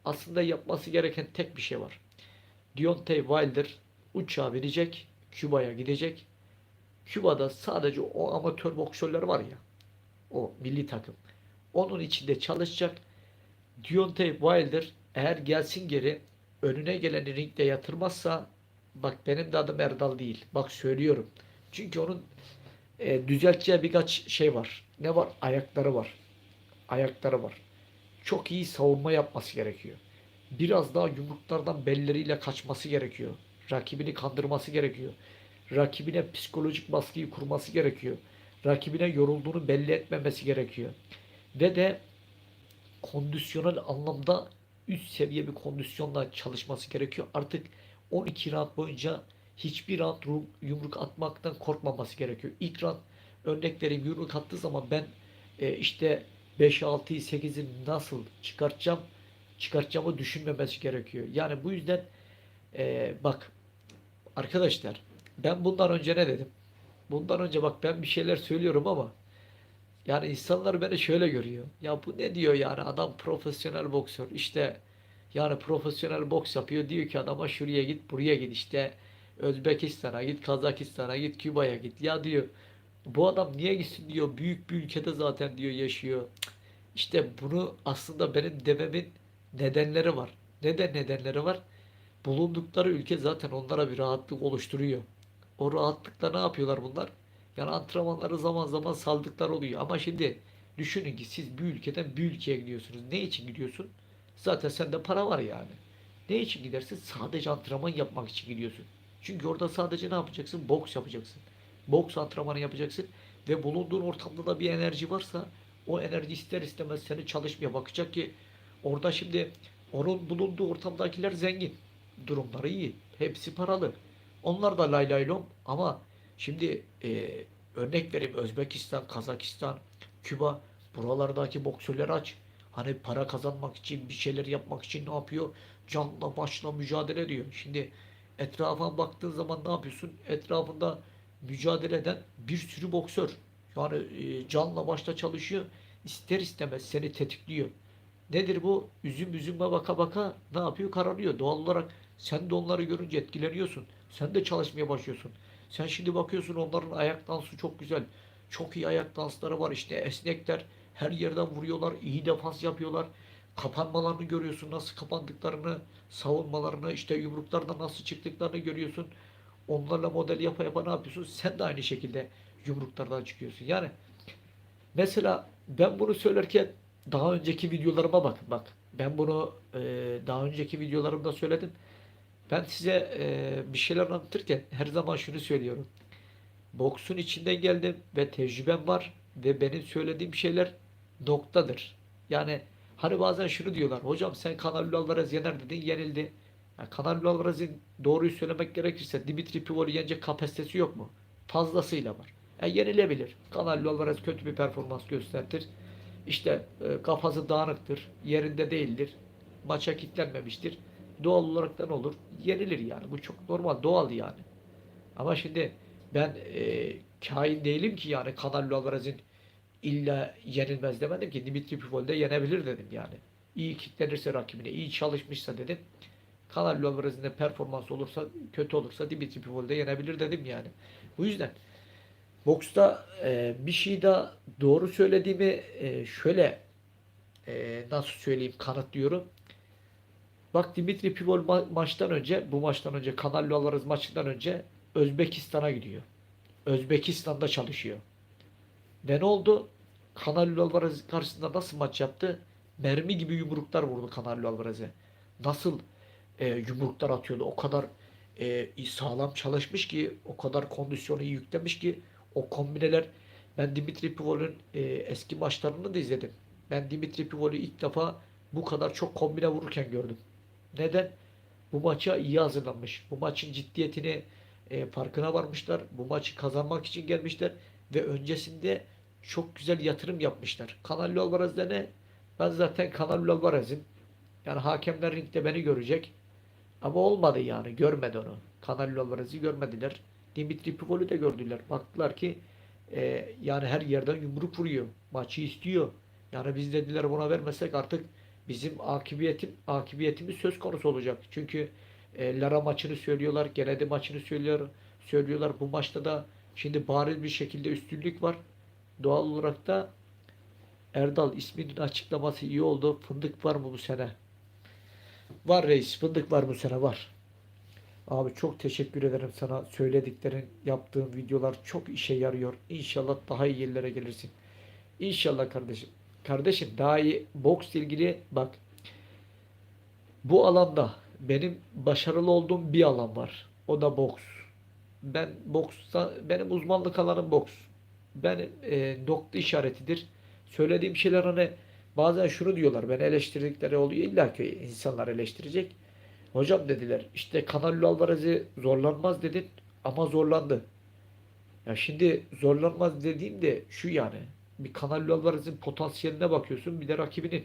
aslında yapması gereken tek bir şey var. Deontay Wilder uçağa binecek, Küba'ya gidecek. Küba'da sadece o amatör boksörler var ya, o milli takım. Onun içinde çalışacak. Deontay Wilder eğer gelsin geri önüne geleni ringde yatırmazsa, bak benim de adım Erdal değil. Bak söylüyorum. Çünkü onun düzelteceği birkaç şey var. Ne var? Ayakları var. Ayakları var. Çok iyi savunma yapması gerekiyor. Biraz daha yumruklardan belleriyle kaçması gerekiyor. Rakibini kandırması gerekiyor. Rakibine psikolojik baskıyı kurması gerekiyor. Rakibine yorulduğunu belli etmemesi gerekiyor. Ve de kondisyonel anlamda üst seviye bir kondisyonla çalışması gerekiyor. Artık 12 round boyunca hiçbir round yumruk atmaktan korkmaması gerekiyor. İlk round, örnek vereyim, yumruk attığı zaman ben işte 5, 6'yı, 8'i nasıl çıkartacağımı düşünmemesi gerekiyor. Yani bu yüzden bak arkadaşlar, ben bundan önce ne dedim? Bundan önce bak ben bir şeyler söylüyorum ama yani insanlar beni şöyle görüyor. Ya bu ne diyor yani, adam profesyonel boksör. İşte yani profesyonel boks yapıyor. Diyor ki adama şuraya git, buraya git, işte Özbekistan'a git, Kazakistan'a git, Küba'ya git. Ya diyor bu adam niye gitsin diyor. Büyük bir ülkede zaten diyor yaşıyor. İşte bunu aslında benim dememin nedenleri var. Neden nedenleri var? Bulundukları ülke zaten onlara bir rahatlık oluşturuyor. O rahatlıkla ne yapıyorlar bunlar? Yani antrenmanları zaman zaman saldıklar oluyor. Ama şimdi düşünün ki siz bir ülkeden bir ülkeye gidiyorsunuz. Ne için gidiyorsun? Zaten sende para var yani. Ne için gidersin? Sadece antrenman yapmak için gidiyorsun. Çünkü orada sadece ne yapacaksın? Boks yapacaksın. Boks antrenmanı yapacaksın. Ve bulunduğun ortamda da bir enerji varsa o enerji ister istemez seni çalışmaya bakacak ki orada şimdi onun bulunduğu ortamdakiler zengin. Durumları iyi. Hepsi paralı. Onlar da lay lay lom ama şimdi örnek vereyim, Özbekistan, Kazakistan, Küba, buralardaki boksörler aç. Hani para kazanmak için, bir şeyler yapmak için ne yapıyor? Canla başla mücadele ediyor. Şimdi etrafına baktığın zaman ne yapıyorsun? Etrafında mücadele eden bir sürü boksör. Yani canla başla çalışıyor. İster istemez seni tetikliyor. Nedir bu? Üzüm üzüme baka baka ne yapıyor? Kararıyor. Doğal olarak sen de onları görünce etkileniyorsun. Sen de çalışmaya başlıyorsun. Sen şimdi bakıyorsun onların ayak dansı çok güzel. Çok iyi ayak dansları var. İşte esnekler. Her yerden vuruyorlar. İyi defans yapıyorlar. Kapanmalarını görüyorsun. Nasıl kapandıklarını, savunmalarını, işte yumruklardan nasıl çıktıklarını görüyorsun. Onlarla model yapa yapa ne yapıyorsun? Sen de aynı şekilde yumruklardan çıkıyorsun. Yani mesela ben bunu söylerken daha önceki videolarıma bakın bak. Ben bunu daha önceki videolarımda söyledim. Ben size bir şeyler anlatırken her zaman şunu söylüyorum. Boksun içinden geldim ve tecrübem var ve benim söylediğim şeyler noktadır. Yani hani bazen şunu diyorlar. Hocam sen Canelo Alvarez yener dedin, yenildi. Ya Canelo Alvarez'in, doğruyu söylemek gerekirse, Dimitri Pivol'u yenecek kapasitesi yok mu? Fazlasıyla var. Yenilebilir. Canelo Alvarez kötü bir performans gösterir. İşte kafası dağınıktır, yerinde değildir, maça kilitlenmemiştir. Doğal olarak ne olur? Yenilir yani. Bu çok normal, doğal yani. Ama şimdi ben kain değilim ki yani Canelo Alvarez'in illa yenilmez demedim ki. Dimitri Bivol de yenebilir dedim yani. İyi kitlenirse rakibine, iyi çalışmışsa dedim. Canelo Alvarez'in de performans olursa, kötü olursa Dimitri Bivol de yenebilir dedim yani. Bu yüzden boksta bir şey daha doğru söylediğimi şöyle nasıl söyleyeyim, kanıtlıyorum. Bak Dimitri Pivol maçtan önce, bu maçtan önce, Canelo Alvarez maçından önce Özbekistan'a gidiyor. Özbekistan'da çalışıyor. Ve ne oldu? Canelo Alvarez karşısında nasıl maç yaptı? Mermi gibi yumruklar vurdu Canelo Alvarez'e. Nasıl yumruklar atıyordu? O kadar sağlam çalışmış ki, o kadar kondisyonu iyi yüklemiş ki o kombineler. Ben Dimitri Pivol'ün eski maçlarını da izledim. Ben Dimitri Pivol'ü ilk defa bu kadar çok kombine vururken gördüm. Neden? Bu maça iyi hazırlanmış. Bu maçın ciddiyetini farkına varmışlar. Bu maçı kazanmak için gelmişler ve öncesinde çok güzel yatırım yapmışlar. Canelo Alvarez'de ne? Ben zaten Canelo Alvarez'im. Yani hakemler ringde beni görecek. Ama olmadı yani. Görmedi onu. Canelo Alvarez'i görmediler. Dimitri Pivol'ü de gördüler. Baktılar ki yani her yerden yumruk vuruyor. Maçı istiyor. Yani biz dediler buna vermesek artık bizim akıbiyetimiz söz konusu olacak. Çünkü Lara maçını söylüyorlar, Genedi maçını söylüyorlar. Bu maçta da şimdi bariz bir şekilde üstünlük var. Doğal olarak da Erdal isminin açıklaması iyi oldu. Fındık var mı bu sene? Var reis, fındık var bu sene var. Abi çok teşekkür ederim sana. Söylediklerin, yaptığın videolar çok işe yarıyor. İnşallah daha iyi yerlere gelirsin. İnşallah kardeşim. Kardeşim daha iyi boksla ilgili bak, bu alanda benim başarılı olduğum bir alan var. O da boks. Benim uzmanlık alanım boks. Benim nokta işaretidir. Söylediğim şeyler hani bazen şunu diyorlar, beni eleştirdikleri oluyor. İlla ki insanlar eleştirecek. Hocam dediler işte Canelo Alvarez'i zorlanmaz dedin ama zorlandı. Ya şimdi zorlanmaz dediğim de şu yani. Bir Canelo Alvarez'in potansiyeline bakıyorsun, bir de rakibinin.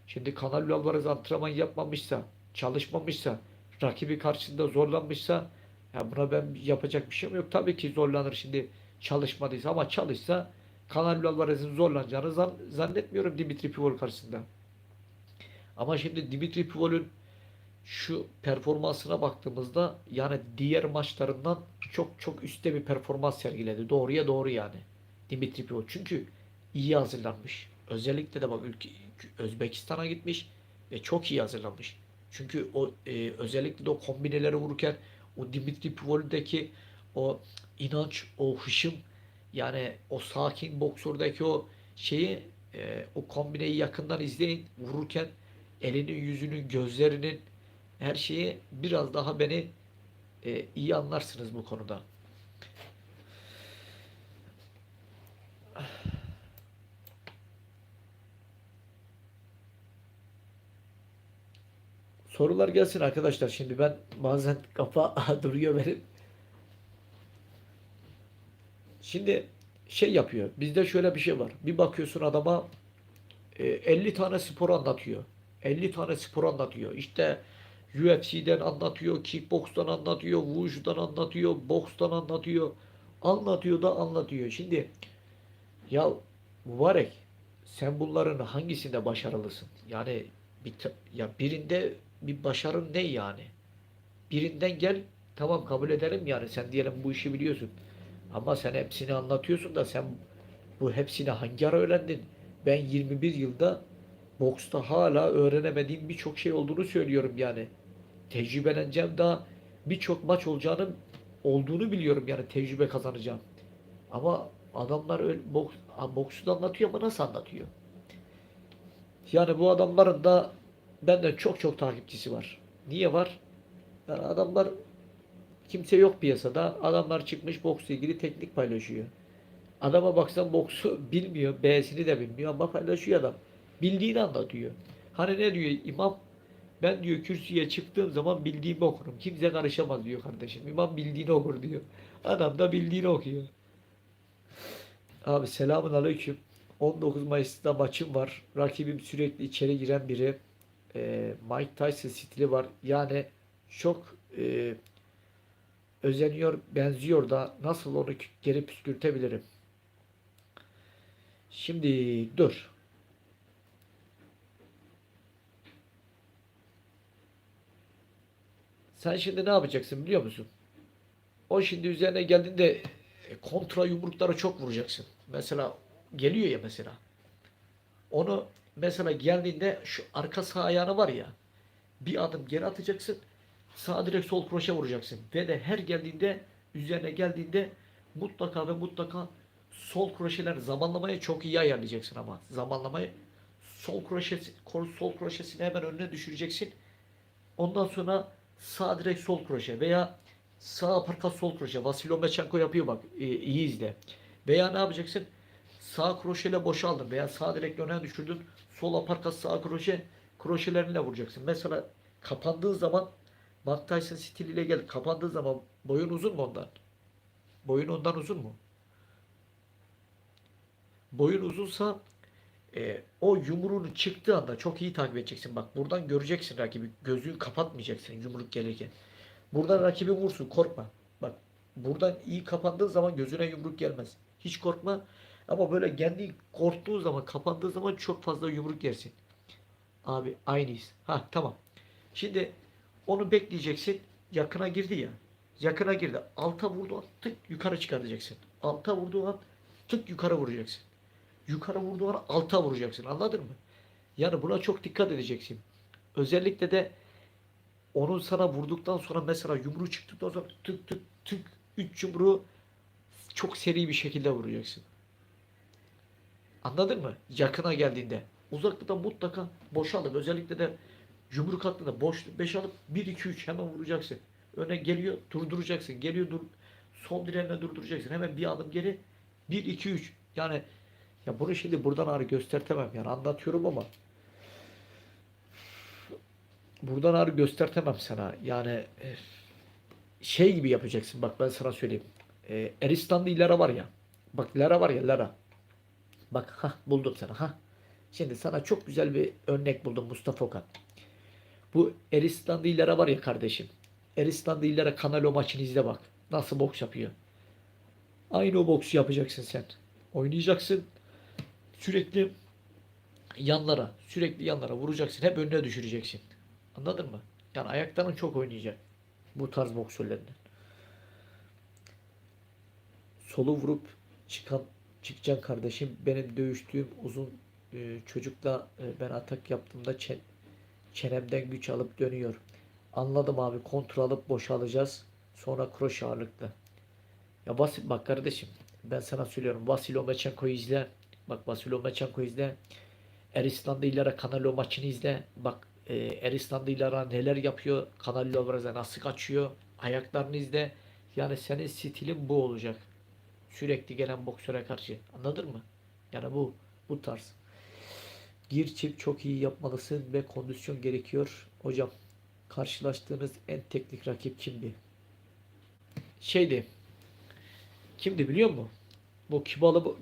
Şimdi Canelo Alvarez antrenman yapmamışsa, çalışmamışsa, rakibi karşısında zorlanmışsa, ya buna ben yapacak bir şeyim yok. Tabii ki zorlanır şimdi çalışmadıysa, ama çalışsa Canelo Alvarez'in zorlanacağını zannetmiyorum Dimitri Pivol karşısında. Ama şimdi Dimitri Pivol'ün şu performansına baktığımızda yani diğer maçlarından çok çok üstte bir performans sergiledi. Doğruya doğru yani. Dimitri Pivot. Çünkü iyi hazırlanmış. Özellikle de bak Özbekistan'a gitmiş ve çok iyi hazırlanmış. Çünkü o özellikle de o kombineleri vururken o Dimitri Pivol'deki o inanç, o hışım, yani o sakin boksördeki o şeyi, o kombineyi yakından izleyin vururken elinin, yüzünün, gözlerinin, her şeyi biraz daha beni iyi anlarsınız bu konuda. Sorular gelsin arkadaşlar. Şimdi ben bazen kafa duruyor benim. Şimdi şey yapıyor. Bizde şöyle bir şey var. Bir bakıyorsun adama 50 tane spor anlatıyor. 50 tane spor anlatıyor. İşte UFC'den anlatıyor, kickbox'tan anlatıyor, wushu'dan anlatıyor, bokstan anlatıyor. Anlatıyor da anlatıyor. Şimdi ya mübarek, sen bunların hangisinde başarılısın? Yani ya birinde bir başarın ne yani? Birinden gel, tamam kabul ederim yani, sen diyelim bu işi biliyorsun. Ama sen hepsini anlatıyorsun da sen bu hepsini hangi ara öğrendin? Ben 21 yılda boksta hala öğrenemediğim birçok şey olduğunu söylüyorum yani. Tecrübeleneceğim, daha birçok maç olduğunu biliyorum yani, tecrübe kazanacağım. Ama adamlar öyle boksu da anlatıyor ama nasıl anlatıyor? Yani bu adamların da benden çok çok takipçisi var. Niye var? Yani adamlar, kimse yok piyasada. Adamlar çıkmış boksla ilgili teknik paylaşıyor. Adama baksan boksu bilmiyor, B'sini de bilmiyor ama paylaşıyor adam. Bildiğini anlatıyor. Hani ne diyor imam? Ben diyor kürsüye çıktığım zaman bildiğimi okurum. Kimse karışamaz diyor kardeşim. İmam bildiğini okur diyor. Adam da bildiğini okuyor. Abi selamun aleyküm. 19 Mayıs'ta maçım var. Rakibim sürekli içeri giren biri. Mike Tyson stili var. Yani çok özeniyor, benziyor da nasıl onu geri püskürtebilirim? Şimdi dur. Sen şimdi ne yapacaksın biliyor musun? O şimdi üzerine geldiğinde kontra yumrukları çok vuracaksın. Mesela geliyor ya mesela. Onu mesela geldiğinde şu arka sağ ayağını var ya, bir adım geri atacaksın. Sağ direkt sol kroşe vuracaksın. Ve de her geldiğinde, üzerine geldiğinde mutlaka ve mutlaka sol kroşeler, zamanlamayı çok iyi ayarlayacaksın ama. Zamanlamayı sol kroşesini hemen önüne düşüreceksin. Ondan sonra sağ direkt sol kroşe veya sağ aparkat sol kroşe. Vasil Lomachenko yapıyor bak. İyi izle. Veya ne yapacaksın? Sağ kroşeyle boşaldın veya sağ direkt öne düşürdün. Sol aparkat sağ kroşelerinle vuracaksın. Mesela kapandığı zaman Mike Tyson stiliyle gel. Kapandığı zaman boyun uzun mu ondan? Boyun ondan uzun mu? Boyun uzunsa o yumruğunu çıktığı anda çok iyi takip edeceksin. Bak buradan göreceksin rakibi. Gözünü kapatmayacaksın yumruk gelirken. Buradan rakibi vursun, korkma. Bak buradan iyi kapandığı zaman gözüne yumruk gelmez. Hiç korkma. Ama böyle kendi korktuğu zaman, kapandığı zaman çok fazla yumruk yersin. Abi aynıyız. Ha tamam. Şimdi onu bekleyeceksin. Yakına girdi ya. Yakına girdi. Alta vurduğu an tık yukarı çıkaracaksın. Alta vurduğu an tık yukarı vuracaksın. Yukarı vurduğu an alta vuracaksın. Anladın mı? Yani buna çok dikkat edeceksin. Özellikle de onun sana vurduktan sonra mesela yumruğu çıktıktan sonra tık tık tık 3 yumruğu çok seri bir şekilde vuracaksın. Anladın mı? Yakına geldiğinde. Uzaklıkta mutlaka boşalıp özellikle de yumruk attığında boş 5 alıp bir 2 3 hemen vuracaksın. Öne geliyor durduracaksın. Geliyor dur sol direğine durduracaksın. Hemen bir adım geri bir 2 3. Yani ya bunu şimdi buradan ağrı göstertemem yani anlatıyorum ama buradan ağrı göstertemem sana. Yani şey gibi yapacaksın. Bak ben sana söyleyeyim. Eristanlı Lara var ya. Bak Lara var ya Lara. Bak ha buldum sana ha. Şimdi sana çok güzel bir örnek buldum Mustafa Okan. Bu Eristanlı Lara var ya kardeşim. Eristanlı Lara Canelo maçını izle bak. Nasıl boks yapıyor. Aynı o boksu yapacaksın sen. Oynayacaksın. Sürekli yanlara, sürekli yanlara vuracaksın. Hep önüne düşüreceksin. Anladın mı? Yani ayakların çok oynayacak. Bu tarz boksörlerden. Solu vurup çıkan çıkacaksın kardeşim. Benim dövüştüğüm uzun çocukla ben atak yaptığımda çenemden güç alıp dönüyor. Anladım abi. Kontrol alıp boşalacağız. Sonra kroş ağırlıklı. Ya basit bak kardeşim. Ben sana söylüyorum. Vasil Lomachenko'yu izle. Bak Vasil Lomachenko'yu izle. Eristan'da ileri Canelo maçını izle. Bak Eristan'da ileri neler yapıyor. Canelo Alvarez'e nasıl kaçıyor. Ayaklarını izle. Yani senin stilin bu olacak. Sürekli gelen boksöre karşı. Anladın mı? Yani bu tarz. Gir çift çok iyi yapmalısın ve kondisyon gerekiyor. Hocam karşılaştığınız en teknik rakip kimdi? Şeydi. Kimdi biliyor musun? Bu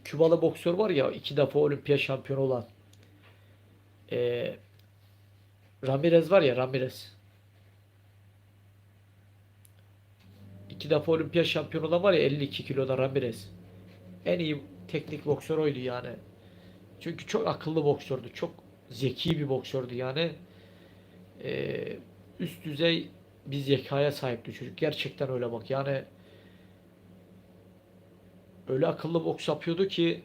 Kübalı boksör var ya 2 defa olimpiya şampiyonu olan. Ee, Ramirez var ya Ramirez. 2 defa olimpiya şampiyonu olan var ya 52 kiloda Ramirez. En iyi teknik boksör oydu yani. Çünkü çok akıllı boksördü. Çok zeki bir boksördü yani. Ee, Üst düzey bir zekaya sahipti çocuk. Gerçekten öyle bak. Yani öyle akıllı boks yapıyordu ki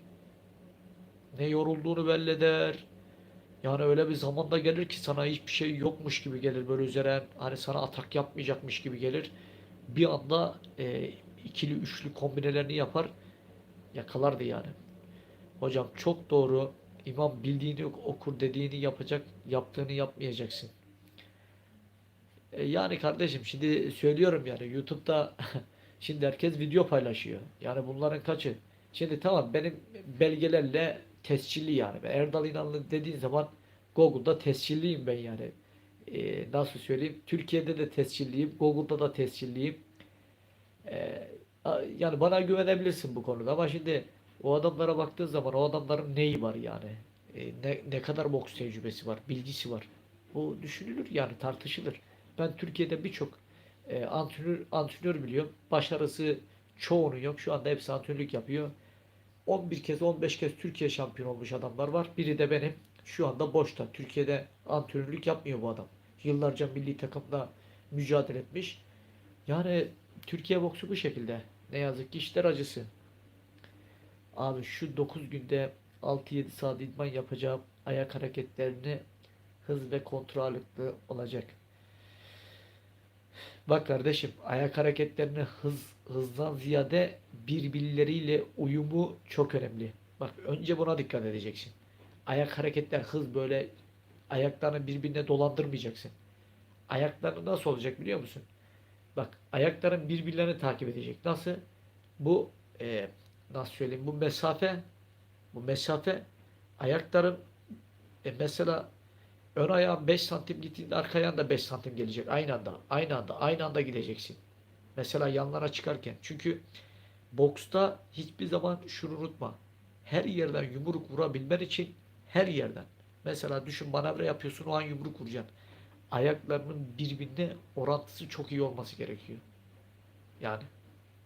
ne yorulduğunu belli eder. Yani öyle bir zamanda gelir ki sana hiçbir şey yokmuş gibi gelir böyle üzerine hani sana atak yapmayacakmış gibi gelir. Bir anda ikili üçlü kombinelerini yapar yakalardı yani. Hocam çok doğru. İmam bildiğini okur dediğini yapacak, yaptığını yapmayacaksın. Yani kardeşim şimdi söylüyorum yani YouTube'da şimdi herkes video paylaşıyor. Yani bunların kaçı? Şimdi tamam benim belgelerle tescilli yani. Ben Erdal İnanlı dediğin zaman Google'da tescilliyim ben yani. Nasıl söyleyeyim? Türkiye'de de tescilliyim. Google'da da tescilliyim. Ee, Yani bana güvenebilirsin bu konuda ama şimdi o adamlara baktığın zaman o adamların neyi var yani? Ne kadar boks tecrübesi var, bilgisi var. Bu düşünülür yani tartışılır. Ben Türkiye'de birçok antrenör biliyorum. Başarısı çoğunun yok. Şu anda hepsi antrenörlük yapıyor. 11 kez 15 kez Türkiye şampiyon olmuş adamlar var. Biri de benim. Şu anda boşta. Türkiye'de antrenörlük yapmıyor bu adam. Yıllarca milli takımda mücadele etmiş. Yani Türkiye boksu bu şekilde. Ne yazık ki işler acısı. Abi şu 9 günde 6-7 saat idman yapacağım. Ayak hareketlerini hız ve kontrollükte olacak. Bak kardeşim ayak hareketlerini hızdan ziyade birbirleriyle uyumu çok önemli. Bak önce buna dikkat edeceksin. Ayak hareketler hız böyle ayaklarını birbirine dolandırmayacaksın. Ayaklarını nasıl olacak biliyor musun? Bak ayakların birbirlerini takip edecek. Nasıl? Bu nasıl söyleyeyim? Bu mesafe ayakların mesela ön ayağın 5 santim gittiğinde arka ayağın da 5 santim gelecek. Aynı anda. Aynı anda gideceksin. Mesela yanlara çıkarken. Çünkü boksta hiçbir zaman şunu unutma. Her yerden yumruk vurabilmen için her yerden. Mesela düşün manevra yapıyorsun o an yumruk vuracaksın. Ayaklarının birbirine orantısı çok iyi olması gerekiyor. Yani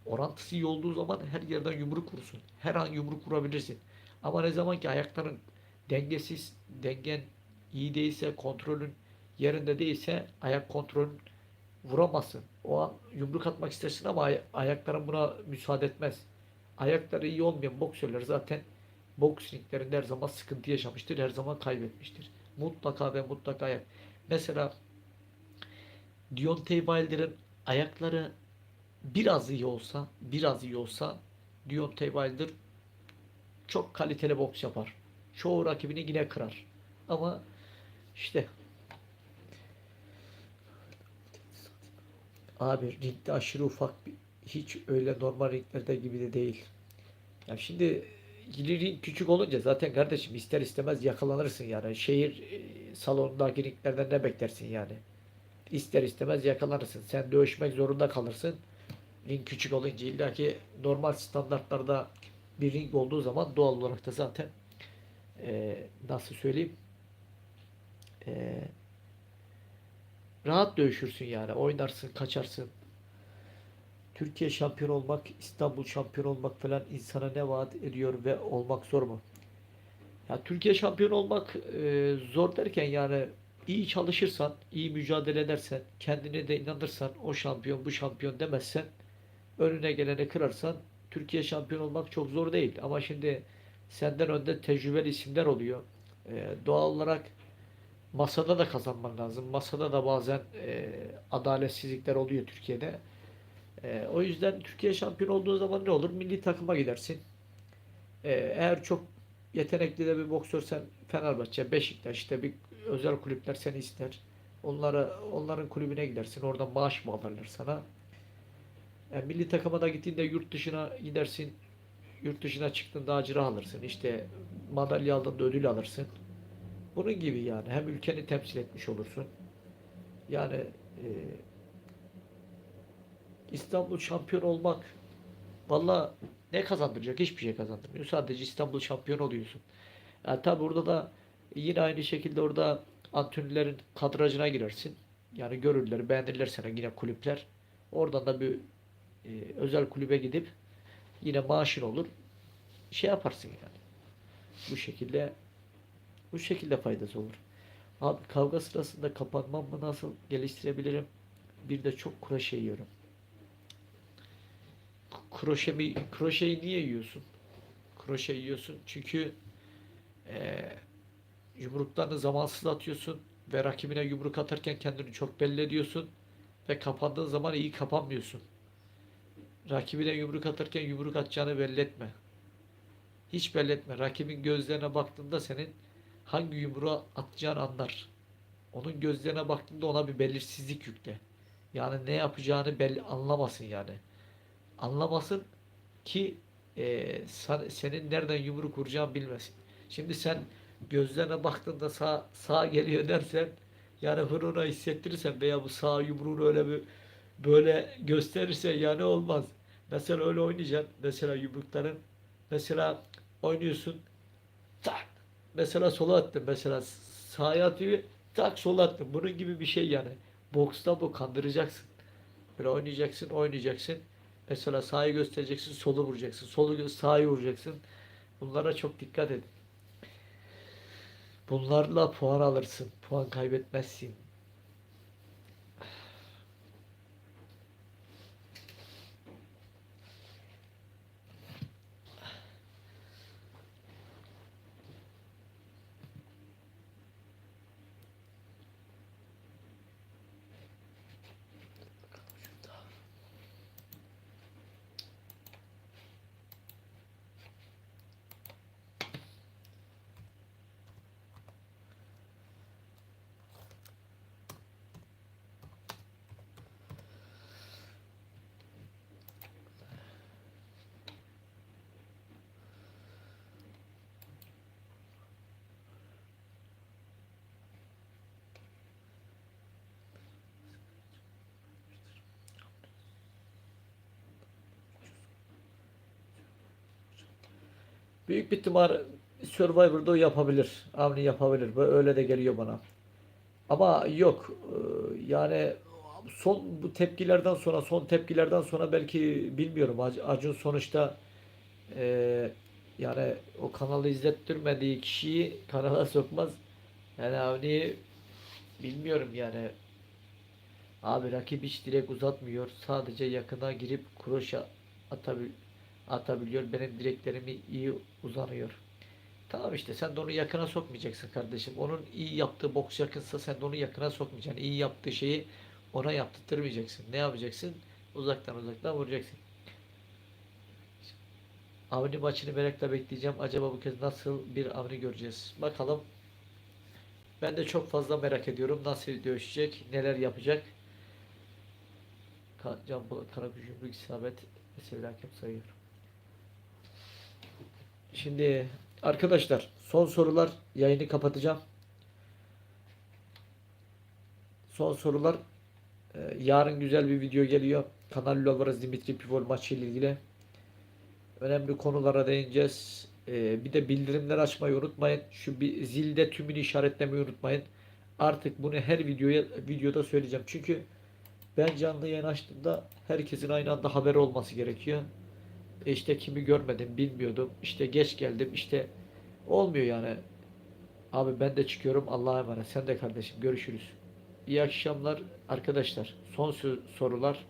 Orantısı iyi olduğu zaman her yerden yumruk vurursun. Her an yumruk vurabilirsin. Ama ne zaman ki ayakların dengesiz, dengen iyi değilse, kontrolün yerinde değilse ayak kontrolün vuramazsın. O an yumruk atmak istersin ama ayakların buna müsaade etmez. Ayakları iyi olmayan boksörler zaten boks ringlerinde her zaman sıkıntı yaşamıştır. Her zaman kaybetmiştir. Mutlaka ve mutlaka ayak. Mesela Deontay Wilder'ın ayakları biraz iyi olsa Deontay Wilder çok kaliteli boks yapar. Çoğu rakibini yine kırar. Ama işte abi ringde aşırı ufak hiç öyle normal ringlerde gibi de değil. Ya şimdi ring küçük olunca zaten kardeşim ister istemez yakalanırsın yani. Şehir salonundaki ringlerden ne beklersin yani? İster istemez yakalanırsın. Sen dövüşmek zorunda kalırsın. Ring küçük olunca illaki normal standartlarda bir ring olduğu zaman doğal olarak da zaten nasıl söyleyeyim e, rahat dövüşürsün yani. Oynarsın, kaçarsın. Türkiye şampiyon olmak, İstanbul şampiyon olmak falan insana ne vaat ediyor ve olmak zor mu? Ya Türkiye şampiyon olmak zor derken yani iyi çalışırsan, iyi mücadele edersen, kendine de inanırsan, o şampiyon, bu şampiyon demezsen, önüne geleni kırarsan Türkiye şampiyon olmak çok zor değil. Ama şimdi senden önde tecrübeli isimler oluyor. Doğal olarak masada da kazanman lazım. Masada da bazen adaletsizlikler oluyor Türkiye'de. O yüzden Türkiye şampiyon olduğu zaman ne olur? Milli takıma gidersin. Eğer çok yetenekli de bir boksörsen Fenerbahçe, Beşiktaş işte bir özel kulüpler seni ister. Onların kulübüne gidersin. Orada maaş mı alırlar sana? Milli takıma da gittiğinde yurt dışına gidersin. Yurt dışına çıktığında acıra alırsın. İşte madalya aldığında ödül alırsın. Bunun gibi yani. Hem ülkeni temsil etmiş olursun. Yani İstanbul şampiyon olmak valla ne kazandıracak? Hiçbir şey kazandırmıyor. Sadece İstanbul şampiyon oluyorsun. Yani tabi burada da yine aynı şekilde orada antrenörlerin kadrajına girersin. Yani görürler, beğenirler sana yine kulüpler. Oradan da bir özel kulübe gidip yine maaşın olur. Şey yaparsın yani. Bu şekilde bu şekilde faydası olur. Abi kavga sırasında kapanmamı nasıl geliştirebilirim? Bir de çok kroşe yiyorum. Kroşeyi niye yiyorsun? Kroşe yiyorsun çünkü e, yumruklarını zamansız atıyorsun ve rakibine yumruk atarken kendini çok belli ediyorsun ve kapandığın zaman iyi kapanmıyorsun. Rakibine yumruk atarken yumruk atacağını belli etme. Hiç belli etme. Rakibin gözlerine baktığında senin hangi yumruğu atacağını anlar. Onun gözlerine baktığında ona bir belirsizlik yükle. Yani ne yapacağını belli anlamasın yani. Anlamasın ki senin nereden yumruk vuracağını bilmesin. Şimdi sen gözlerine baktığında sağ geliyor dersen yani hırına hissettirirsen veya bu sağ yumruğunu öyle bir böyle gösterirsen yani olmaz. Mesela öyle oynayacaksın. Mesela yumrukların mesela oynuyorsun tak mesela sola attın mesela sağa atıyor tak sola attın. Bunun gibi bir şey yani. Boksta bu kandıracaksın. Böyle oynayacaksın. Mesela sağı göstereceksin, solu vuracaksın. Sağı vuracaksın. Bunlara çok dikkat edin. Bunlarla puan alırsın. Puan kaybetmezsin. Büyük bir ihtimal Survivor'da o yapabilir. Avni yapabilir. Böyle öyle de geliyor bana. Ama yok. Yani son bu tepkilerden sonra, son tepkilerden sonra belki bilmiyorum. Acun sonuçta e, yani o kanalı izlettirmediği kişiyi kanala sokmaz. Yani Avni bilmiyorum yani. Abi rakip hiç direkt uzatmıyor. Sadece yakına girip kroşe atabil atabiliyor. Benim direklerimi iyi uzanıyor. Tamam işte sen de onu yakına sokmayacaksın kardeşim. Onun iyi yaptığı boks yakınsa sen de onu yakına sokmayacaksın. İyi yaptığı şeyi ona yaptırmayacaksın. Ne yapacaksın? Uzaktan uzaktan vuracaksın. Avni maçını merakla bekleyeceğim. Acaba bu kez nasıl bir Avni göreceğiz? Bakalım. Ben de çok fazla merak ediyorum. Nasıl dövüşecek? Neler yapacak? Can Polat, Karakuş, Yumruk, isabet ve sevilen hakem sayıyor. Şimdi arkadaşlar son sorular, yayını kapatacağım. Son sorular, yarın güzel bir video geliyor. Canelo Alvarez Dimitri Pivol maçı ile ilgili önemli konulara değineceğiz. Bir de bildirimleri açmayı unutmayın. Şu bir zilde tümünü işaretlemeyi unutmayın. Artık bunu her videoda söyleyeceğim. Çünkü ben canlı yayın açtığımda herkesin aynı anda haberi olması gerekiyor. İşte kimi görmedim, bilmiyordum. İşte geç geldim. İşte olmuyor yani. Abi ben de çıkıyorum. Allah'a emanet. Sen de kardeşim. Görüşürüz. İyi akşamlar arkadaşlar. Son sorular.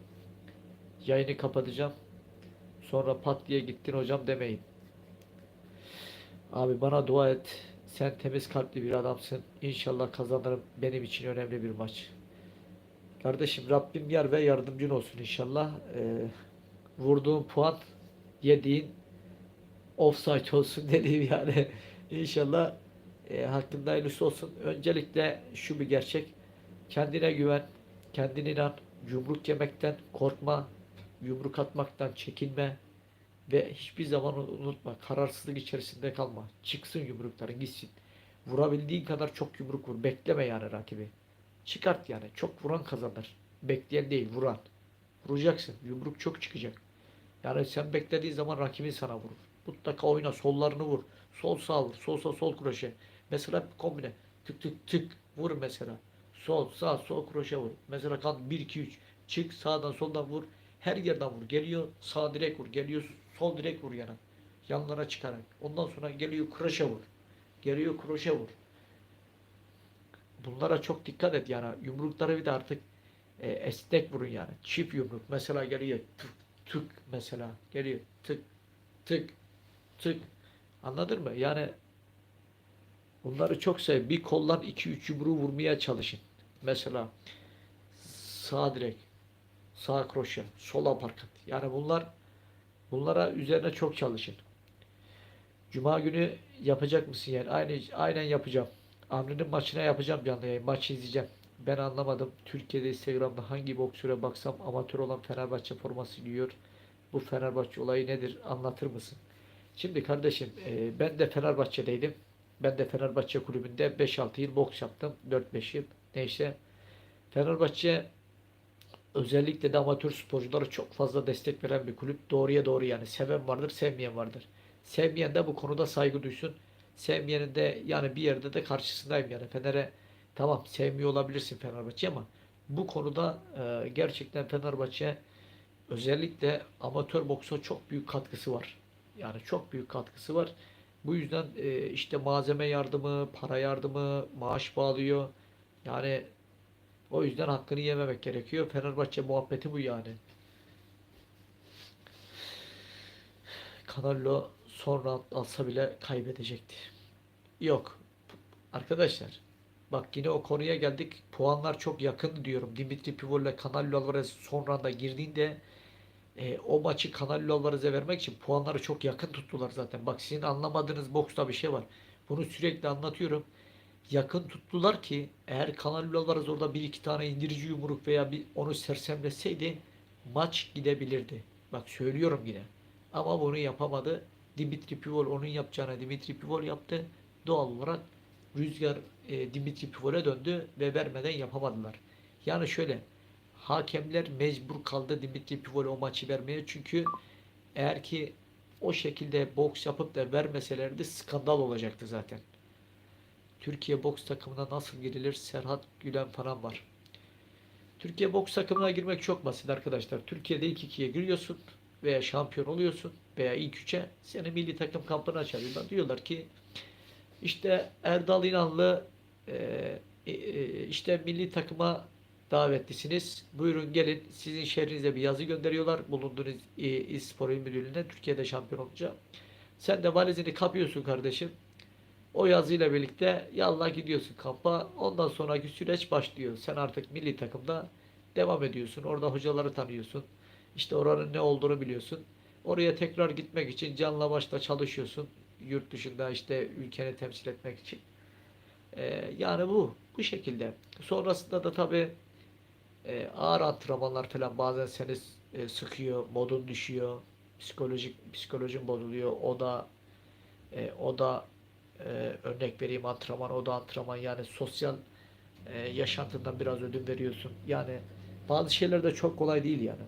Yayını kapatacağım. Sonra pat diye gittin hocam demeyin. Abi bana dua et. Sen temiz kalpli bir adamsın. İnşallah kazanırım. Benim için önemli bir maç. Kardeşim Rabbim yar ve yardımcın olsun inşallah. Vurduğun puan yediğin offside olsun dediğim yani. İnşallah hakkında hayırlısı olsun. Öncelikle şu bir gerçek. Kendine güven. Kendine inan. Yumruk yemekten korkma. Yumruk atmaktan çekinme. Ve hiçbir zaman unutma. Kararsızlık içerisinde kalma. Çıksın yumrukların gitsin. Vurabildiğin kadar çok yumruk vur. Bekleme yani rakibi. Çıkart yani. Çok vuran kazanır. Bekleyen değil, vuran. Vuracaksın. Yumruk çok çıkacak. Yani sen beklediğin zaman rakibin sana vurur. Mutlaka oyna. Sollarını vur. Sol sağ vur. Sol sağ sol kroşe. Mesela kombine. Tık tık tık vur mesela. Sol sağ sol kroşe vur. Mesela kan bir 2 3 çık sağdan soldan vur. Her yerden vur. Geliyor sağ direk vur. Geliyor sol direk vur yana. Yanlara çıkarak. Ondan sonra geliyor kroşe vur. Geliyor kroşe vur. Bunlara çok dikkat et yani. Yumrukları bir de artık esnek vurun yani. Çift yumruk. Mesela geliyor tık tık mesela. Geliyor tık tık tık. Anladın mı? Yani bunları çok sev. Bir koldan iki üç yumruğu vurmaya çalışın. Mesela sağ direk, sağ kroşe, sol aparkat. Yani bunlara üzerine çok çalışın. Cuma günü yapacak mısın yani? Aynen yapacağım. Avni'nin maçına yapacağım canlı yayın. Maçı izleyeceğim. Ben anlamadım. Türkiye'de Instagram'da hangi boksöre baksam amatör olan Fenerbahçe forması giyiyor. Bu Fenerbahçe olayı nedir? Anlatır mısın? Şimdi kardeşim ben de Fenerbahçe'deydim. Ben de Fenerbahçe kulübünde 5-6 yıl boks yaptım. 4-5 yıl. Neyse. Fenerbahçe özellikle de amatör sporculara çok fazla destek veren bir kulüp. Doğruya doğru yani. Seven vardır, sevmeyen vardır. Sevmeyen de bu konuda saygı duysun. Sevmeyenin de yani bir yerde de karşısındayım yani. Fener'e tamam sevmiyor olabilirsin Fenerbahçe ama bu konuda gerçekten Fenerbahçe özellikle amatör boksa çok büyük katkısı var. Yani çok büyük katkısı var. Bu yüzden işte malzeme yardımı, para yardımı, maaş bağlıyor. Yani o yüzden hakkını yememek gerekiyor. Fenerbahçe muhabbeti bu yani. Canelo son round alsa bile kaybedecekti. Yok. Arkadaşlar bak yine o konuya geldik. Puanlar çok yakın diyorum. Dimitri Pivol ile Canelo Alvarez son rounda girdiğinde o maçı Canelo Alvarez'e vermek için puanları çok yakın tuttular zaten. Bak sizin anlamadığınız boksta bir şey var. Bunu sürekli anlatıyorum. Yakın tuttular ki eğer Canelo Alvarez orada bir iki tane indirici yumruk veya bir onu sersemletseydi maç gidebilirdi. Bak söylüyorum yine. Ama bunu yapamadı. Dimitri Pivol onun yapacağını Dimitri Pivol yaptı. Doğal olarak rüzgar Dimitri Pivol'e döndü ve vermeden yapamadılar. Yani şöyle hakemler mecbur kaldı Dimitri Pivol'e o maçı vermeye. Çünkü eğer ki o şekilde boks yapıp da vermeselerdi skandal olacaktı zaten. Türkiye boks takımına nasıl girilir? Serhat Gülen falan var. Türkiye boks takımına girmek çok basit arkadaşlar. Türkiye'de ilk ikiye giriyorsun veya şampiyon oluyorsun veya ilk üçe seni milli takım kampına çağırıyorlar. Diyorlar ki işte Erdal İnanlı işte milli takıma davetlisiniz. Buyurun gelin. Sizin şehrinize bir yazı gönderiyorlar. Bulunduğunuz İl Spor İl Müdürlüğü'ne Türkiye'de şampiyon olunca. Sen de valizini kapıyorsun kardeşim. O yazıyla birlikte yallah gidiyorsun kampa. Ondan sonraki süreç başlıyor. Sen artık milli takımda devam ediyorsun. Orada hocaları tanıyorsun. İşte oranın ne olduğunu biliyorsun. Oraya tekrar gitmek için canla başla çalışıyorsun. Yurt dışında işte ülkeni temsil etmek için. Yani bu şekilde. Sonrasında da tabii ağır antrenmanlar falan bazen seni sıkıyor, modun düşüyor, psikolojin bozuluyor. O da örnek vereyim antrenman, o da antrenman yani sosyal yaşantından biraz ödün veriyorsun. Yani bazı şeyler de çok kolay değil yani.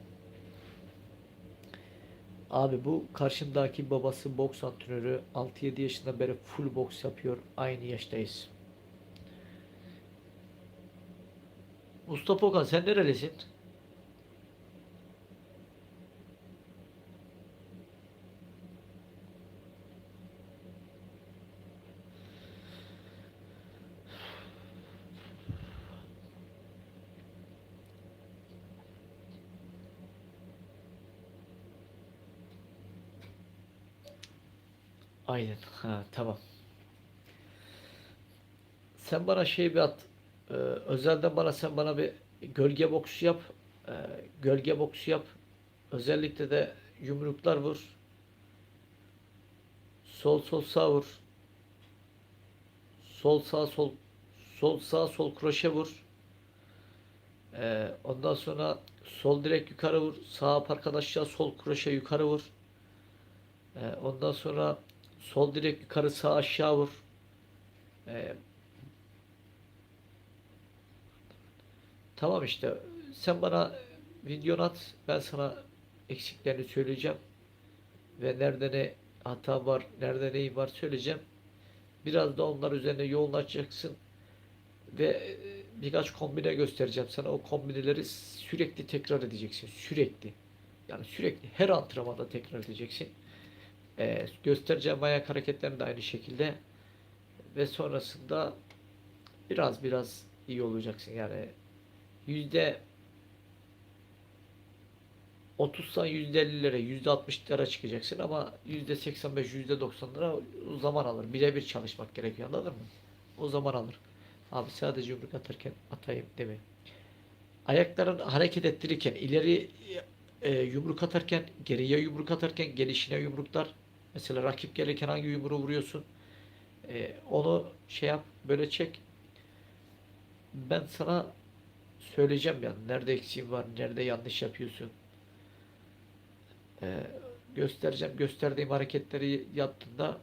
Abi bu karşımdaki babası boks antrenörü 6-7 yaşından beri full boks yapıyor. Aynı yaştayız. Mustafa Okan sen nerelisin? Aynen. Ha, tamam. Sen bana şey bir at. Özelden sen bana bir gölge boksu yap. Ee, Gölge boksu yap. Özellikle de yumruklar vur. Sol sol sağ vur. Sol sağ sol. Sol sağ sol kroşe vur. Ondan sonra sol direkt yukarı vur. Sağ aparkat aşağı sol kroşe yukarı vur. Ondan sonra sol direkt yukarı sağ aşağı vur. Ee, tamam işte. Sen bana videonu at. Ben sana eksiklerini söyleyeceğim. Ve nerede ne hata var, nerede neyi var söyleyeceğim. Biraz da onlar üzerine yoğunlaşacaksın ve birkaç kombine göstereceğim sana. O kombineleri sürekli tekrar edeceksin. Sürekli. Yani sürekli her antrenmanda tekrar edeceksin. Göstereceğim ayak hareketlerini de aynı şekilde ve sonrasında biraz iyi olacaksın. Yani yüzde 30'san %50'lere, %60'lara çıkacaksın ama %85, %90'lara zaman alır. Birebir çalışmak gerekiyor anladın mı? O zaman alır. Abi sadece yumruk atarken atayım deme. Ayakların hareket ettirirken ileri yumruk atarken, geriye yumruk atarken gelişine yumruklar. Mesela rakip gelirken hangi yumruğu vuruyorsun? Onu şey yap, böyle çek. Ben sana söyleyeceğim yani nerede eksiğin var, nerede yanlış yapıyorsun. Ee, Göstereceğim. Gösterdiğim hareketleri yaptığında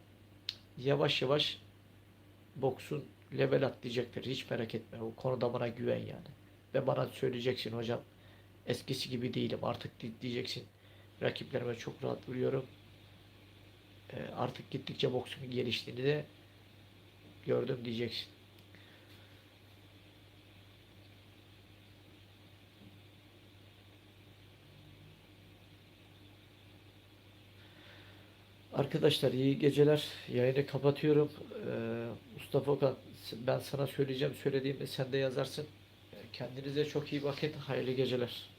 yavaş yavaş boksun level atlayacaktır. Hiç merak etme. O konuda bana güven yani. Ve bana söyleyeceksin hocam eskisi gibi değilim. Artık diyeceksin. Rakiplerime çok rahat vuruyorum. Artık gittikçe boksumun geliştiğini de gördüm diyeceksin. Arkadaşlar iyi geceler. Yayını kapatıyorum. Mustafa Okan ben sana söyleyeceğim söylediğimi sen de yazarsın. Kendinize çok iyi bakın. Hayırlı geceler.